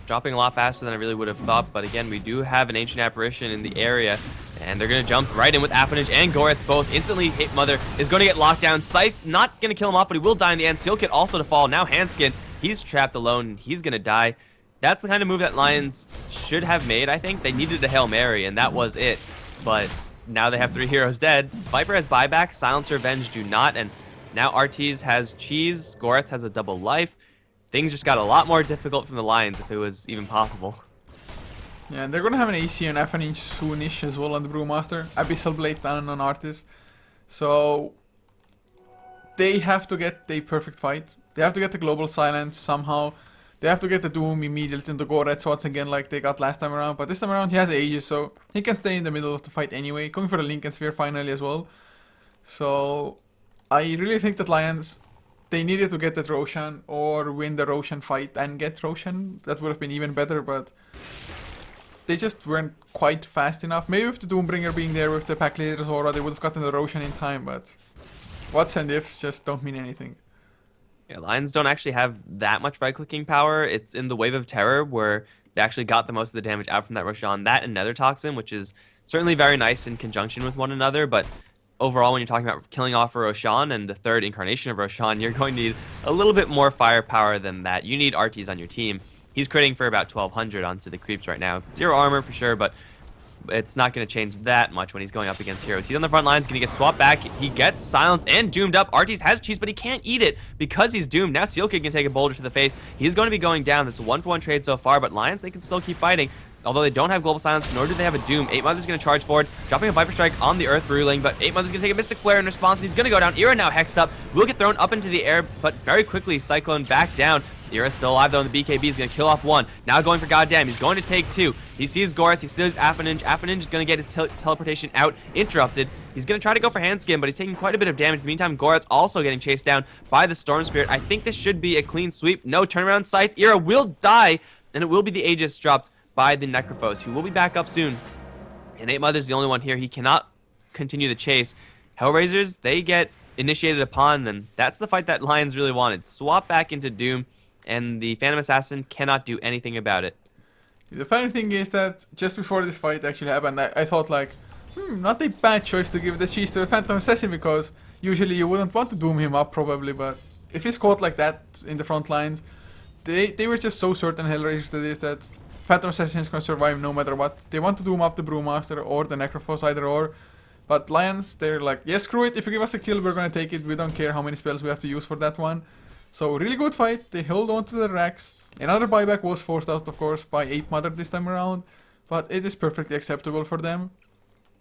Dropping a lot faster than I really would have thought, but again, we do have an Ancient Apparition in the area, and they're going to jump right in with Affinage and Goretz both. Instantly hit Mother is going to get locked down. Scythe not going to kill him off, but he will die in the end. Seal Kit also to fall. Now Hanskin, he's trapped alone. He's going to die. That's the kind of move that Lions should have made, I think. They needed a Hail Mary, and that was it. But now they have 3 heroes dead. Viper has buyback, Silencer, Venge do not, and now Artis has Cheese, Goretz has a double life. Things just got a lot more difficult from the Lions if it was even possible. Yeah, and they're gonna have an AC and F-inch soonish as well on the Brewmaster. Abyssal Blade down on Artis. So they have to get a perfect fight. They have to get the global silence somehow. They have to get the Doom immediately into Goretz once again like they got last time around. But this time around he has Aegis, so he can stay in the middle of the fight anyway. Going for the Lincoln Sphere finally as well. So I really think that Lions, they needed to get that Roshan or win the Roshan fight and get Roshan. That would have been even better, but they just weren't quite fast enough. Maybe with the Doombringer being there with the Pack Leader's Aura, they would have gotten the Roshan in time, but what's and ifs just don't mean anything. Yeah, Lions don't actually have that much right-clicking power. It's in the Wave of Terror where they actually got the most of the damage out from that Roshan. That and Nether Toxin, which is certainly very nice in conjunction with one another, but overall, when you're talking about killing off a Roshan and the 3rd incarnation of Roshan, you're going to need a little bit more firepower than that. You need Artis on your team. He's critting for about 1200 onto the creeps right now. 0 armor for sure, but it's not going to change that much when he's going up against heroes. He's on the front lines, going to get swapped back. He gets silenced and doomed up. Artis has cheese, but he can't eat it because he's doomed. Now Seal Kid can take a boulder to the face. He's going to be going down. That's a 1-for-1 trade so far, but Lions, they can still keep fighting. Although they don't have Global Silence, nor do they have a Doom. 8 Mother's going to charge forward, dropping a Viper Strike on the Earth Brewling, but 8 Mother's going to take a Mystic Flare in response, and he's going to go down. Ira now hexed up, will get thrown up into the air, but very quickly Cyclone back down. Ira's still alive though, and the BKB is going to kill off 1. Now going for Goddamn, he's going to take 2. He sees Goretz, he sees Affinage. Affinage is going to get his teleportation out, interrupted. He's going to try to go for Handskin, but he's taking quite a bit of damage. In the meantime, Goretz also getting chased down by the Storm Spirit. I think this should be a clean sweep. No, turnaround Scythe. Ira will die, and it will be the Aegis dropped by the Necrophos, who will be back up soon. And 8 Mother's the only one here. He cannot continue the chase. HellRaisers, they get initiated upon, and that's the fight that Lions really wanted. Swap back into Doom, and the Phantom Assassin cannot do anything about it. The funny thing is that just before this fight actually happened, I thought like, not a bad choice to give the cheese to a Phantom Assassin, because usually you wouldn't want to doom him up probably, but if he's caught like that in the front lines, they were just so certain, HellRaisers, that Phantom Assassin is going to survive no matter what. They want to doom up the Brewmaster or the Necrophos, either or. But Lions, they're like, yeah, screw it, if you give us a kill, we're going to take it. We don't care how many spells we have to use for that one. So really good fight. They held on to the racks. Another buyback was forced out, of course, by Ape Mother this time around. But it is perfectly acceptable for them.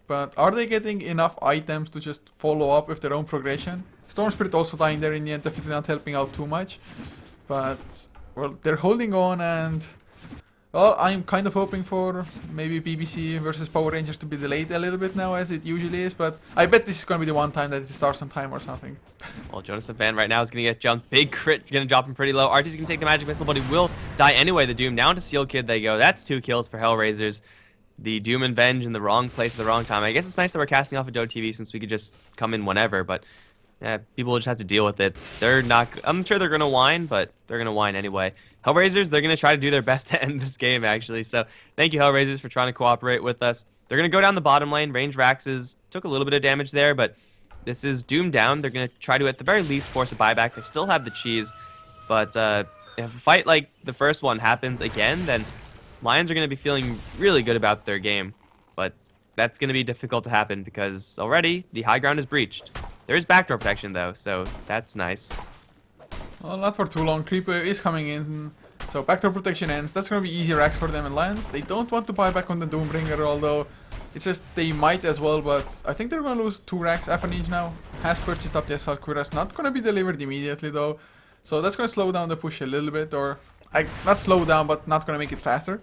But are they getting enough items to just follow up with their own progression? Storm Spirit also dying there in the end, definitely not helping out too much. But, well, they're holding on, and well, I'm kind of hoping for maybe BBC versus Power Rangers to be delayed a little bit now, as it usually is, but I bet this is going to be the one time that it starts on time or something. Well, Jonathan Fan right now is going to get jumped. Big crit, going to drop him pretty low. Artie's going to take the Magic Missile, but he will die anyway. The Doom down to Seal Kid they go. That's 2 kills for HellRaisers. The Doom and Venge in the wrong place at the wrong time. I guess it's nice that we're casting off of Dota TV since we could just come in whenever, but yeah, people will just have to deal with it. They're not... I'm sure they're going to whine, but they're going to whine anyway. HellRaisers, they're going to try to do their best to end this game, actually. So thank you, HellRaisers, for trying to cooperate with us. They're going to go down the bottom lane. Range Raxes took a little bit of damage there, but this is Doom down. They're going to try to, at the very least, force a buyback. They still have the cheese, but if a fight like the first one happens again, then Lions are going to be feeling really good about their game. But that's going to be difficult to happen because already the high ground is breached. There is backdoor protection, though, so that's nice. Well, not for too long. Creep wave is coming in, so backdoor protection ends. That's going to be easy racks for them and Lions. They don't want to buy back on the Doombringer, although it's just they might as well, but I think they're going to lose 2 racks. Afanage now has purchased up Yes Alquira's, not going to be delivered immediately, though. So that's going to slow down the push a little bit, or not slow down, but not going to make it faster.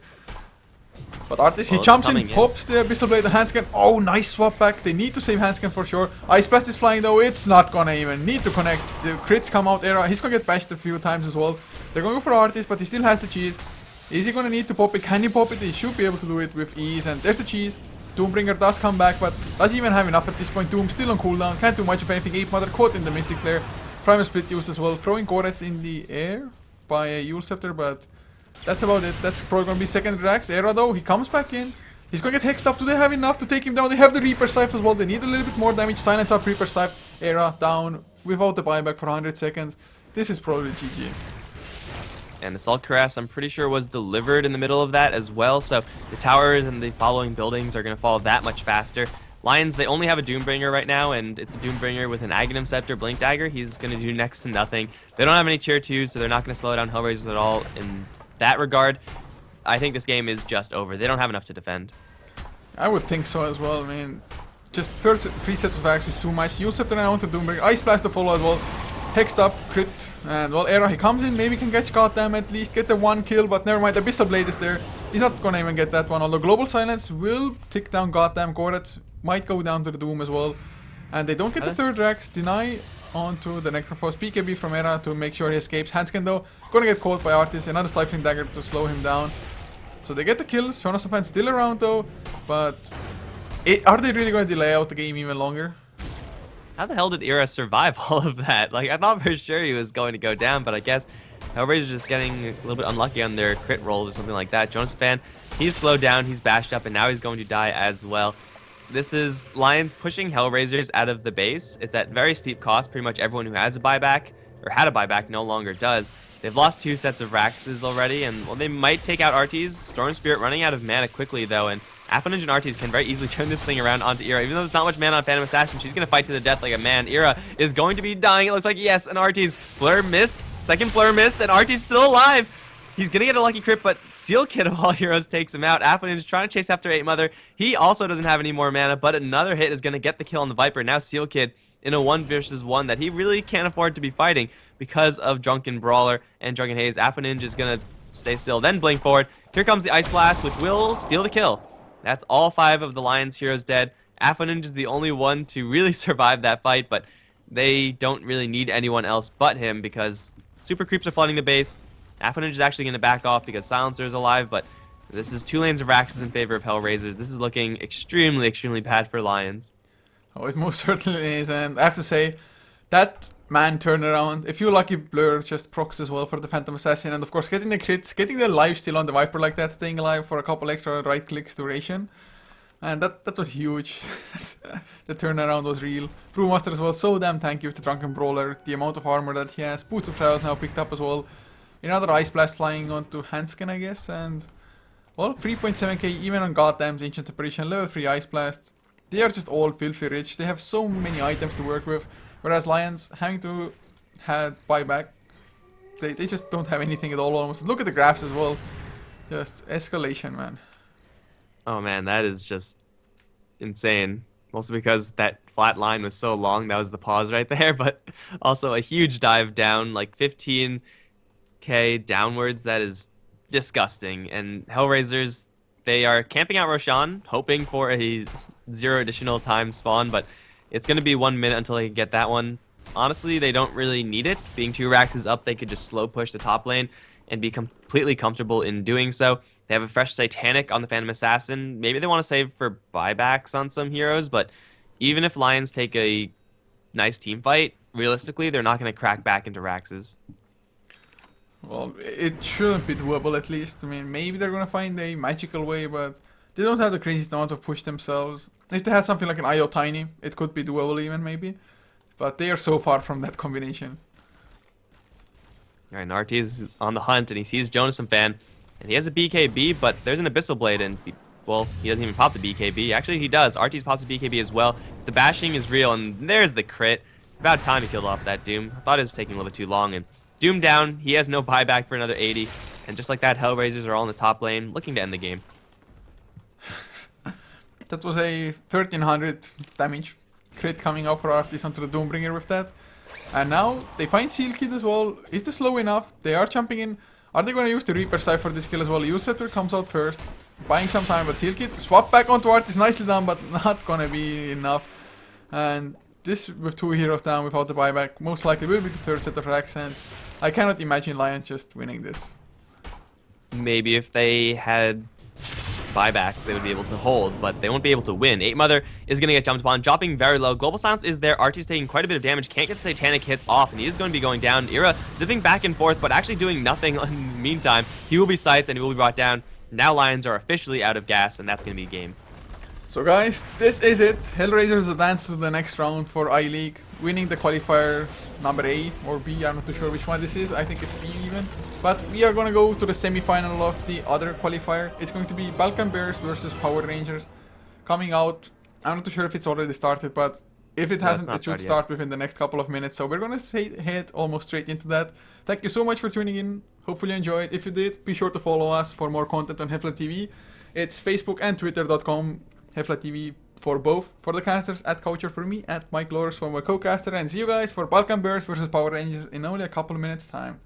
But Artis, he jumps in, pops the Abyssal Blade and Handscan. Oh, nice swap back. They need to save Handscan for sure. Ice Blast is flying though. It's not gonna even need to connect. The crits come out. Era. He's gonna get bashed a few times as well. They're going for Artis, but he still has the cheese. Is he gonna need to pop it? Can he pop it? He should be able to do it with ease. And there's the cheese. Doombringer does come back, but does he even have enough at this point? Doom still on cooldown. Can't do much of anything. Ape Mother caught in the Mystic Flare. Primal Split used as well. Throwing Gorets in the air by a Yule Scepter, but that's about it. That's probably going to be second Rax. Era though, he comes back in. He's going to get hexed up. Do they have enough to take him down? They have the Reaper Scythe as well. They need a little bit more damage. Silence up Reaper Scythe. Era down without the buyback for 100 seconds. This is probably GG. And Assault Cuirass, I'm pretty sure, was delivered in the middle of that as well. So the towers and the following buildings are going to fall that much faster. Lions, they only have a Doombringer right now, and it's a Doombringer with an Aghanim Scepter, Blink Dagger. He's going to do next to nothing. They don't have any tier 2s, so they're not going to slow down HellRaisers at all in that regard. I think this game is just over. They don't have enough to defend. I would think so as well. I mean, just 3 sets of actions is too much. Yule Scepter now onto Doombringer. Ice Blast to follow as well. Hexed up, crit, and well, Era, he comes in, maybe can catch Goddamn at least, get the 1 kill, but never mind, Abyssal Blade is there. He's not gonna even get that one, although Global Silence will tick down Goddamn. Goret might go down to the Doom as well. And they don't get the 3rd Rax. Deny onto the Necrophos. BKB from Era to make sure he escapes. Handscan though, gonna get caught by Artis. Another Stifling Dagger to slow him down. So they get the kill. Shonos of Hands still around though, but are they really gonna delay out the game even longer? How the hell did Era survive all of that? Like, I thought for sure he was going to go down, but I guess HellRaisers just getting a little bit unlucky on their crit roll or something like that. Jonas Fan, he's slowed down, he's bashed up, and now he's going to die as well. This is Lions pushing HellRaisers out of the base. It's at very steep cost. Pretty much everyone who has a buyback, or had a buyback, no longer does. They've lost 2 sets of Raxes already, and well, they might take out Artis. Storm Spirit running out of mana quickly, though, and Afanage and Artis can very easily turn this thing around onto Era. Even though there's not much mana on Phantom Assassin, she's going to fight to the death like a man. Era is going to be dying. It looks like, yes, and Artis. Flare miss. Second flare miss, and Artis still alive. He's going to get a lucky crit, but Seal Kid of all heroes takes him out. Afanage is trying to chase after 8 Mother. He also doesn't have any more mana, but another hit is going to get the kill on the Viper. Now Seal Kid in a 1 versus 1 that he really can't afford to be fighting because of Drunken Brawler and Drunken Haze. Afanage is going to stay still, then blink forward. Here comes the Ice Blast, which will steal the kill. That's all 5 of the Lions heroes dead. Afanage is the only one to really survive that fight, but they don't really need anyone else but him because super creeps are flooding the base. Afanage is actually going to back off because Silencer is alive, but this is 2 lanes of Raxes in favor of HellRaisers. This is looking extremely, extremely bad for Lions. Oh, it most certainly is, and I have to say, that man turnaround, if you lucky Blur just procs as well for the Phantom Assassin, and of course getting the crits, getting the life steal on the Viper like that, staying alive for a couple extra right clicks duration. And that was huge. The turnaround was real. Brewmaster as well, so damn tanky with the Drunken Brawler. The amount of armor that he has. Boots of Trials now picked up as well. Another Ice Blast flying onto Hanskin, I guess. And, well, 3.7k even on Goddamn's Ancient Apparition. Level 3 Ice Blast. They are just all filthy rich. They have so many items to work with. Whereas Lions, having to buy back, they just don't have anything at all almost. Look at the graphs as well. Just escalation, man. Oh man, that is just insane. Mostly because that flat line was so long, that was the pause right there. But also a huge dive down, like 15k downwards. That is disgusting. And HellRaisers, they are camping out Roshan, hoping for a 0 additional time spawn. But it's going to be 1 minute until they can get that one. Honestly, they don't really need it. Being 2 racks is up, they could just slow push the top lane and be completely comfortable in doing so. They have a fresh Satanic on the Phantom Assassin. Maybe they want to save for buybacks on some heroes, but even if Lions take a nice team fight, realistically, they're not going to crack back into Raxes. Well, it shouldn't be doable at least. I mean, maybe they're going to find a magical way, but they don't have the craziest amount of push themselves. If they had something like an IO Tiny, it could be doable even, maybe. But they are so far from that combination. Alright, and RT is on the hunt, and he sees Jonas and Fan. And he has a BKB, but there's an Abyssal Blade, and, well, he doesn't even pop the BKB. Actually, he does. RT's pops the BKB as well. The bashing is real, and there's the crit. It's about time he killed off that Doom. I thought it was taking a little bit too long, and Doom down. He has no buyback for another 80. And just like that, HellRaisers are all in the top lane, looking to end the game. That was a 1300 damage crit coming out for Artis onto the Doombringer with that. And now they find Seal Kid as well. Is this slow enough? They are jumping in. Are they going to use the Reaper Scythe for this kill as well? Usurper comes out first, buying some time, but Seal Kid swap back onto Artis, nicely done, but not gonna be enough. And this, with 2 heroes down without the buyback, most likely will be the 3rd set of racks, and I cannot imagine Lions just winning this. Maybe if they had buybacks, they would be able to hold, but they won't be able to win. 8 Mother is going to get jumped upon, dropping very low. Global Silence is there. RT's taking quite a bit of damage, can't get the Satanic hits off, and he is going to be going down. Ira zipping back and forth, but actually doing nothing in the meantime. He will be scythed and he will be brought down. Now Lions are officially out of gas, and that's going to be a game. So guys, this is it. HellRaisers advance to the next round for I-League, winning the qualifier number A or B. I'm not too sure which one this is. I think it's B even. But we are going to go to the semi-final of the other qualifier. It's going to be Balkan Bears versus Power Rangers coming out. I'm not too sure if it's already started, but if it hasn't, it should start within the next couple of minutes. So we're going to head almost straight into that. Thank you so much for tuning in. Hopefully you enjoyed. If you did, be sure to follow us for more content on HeflaTV. It's Facebook and Twitter.com. HeflaTV for both, for the casters, at Coucher for me, at Mike Loris for my co-caster, and see you guys for Balkan Bears versus Power Rangers in only a couple of minutes time.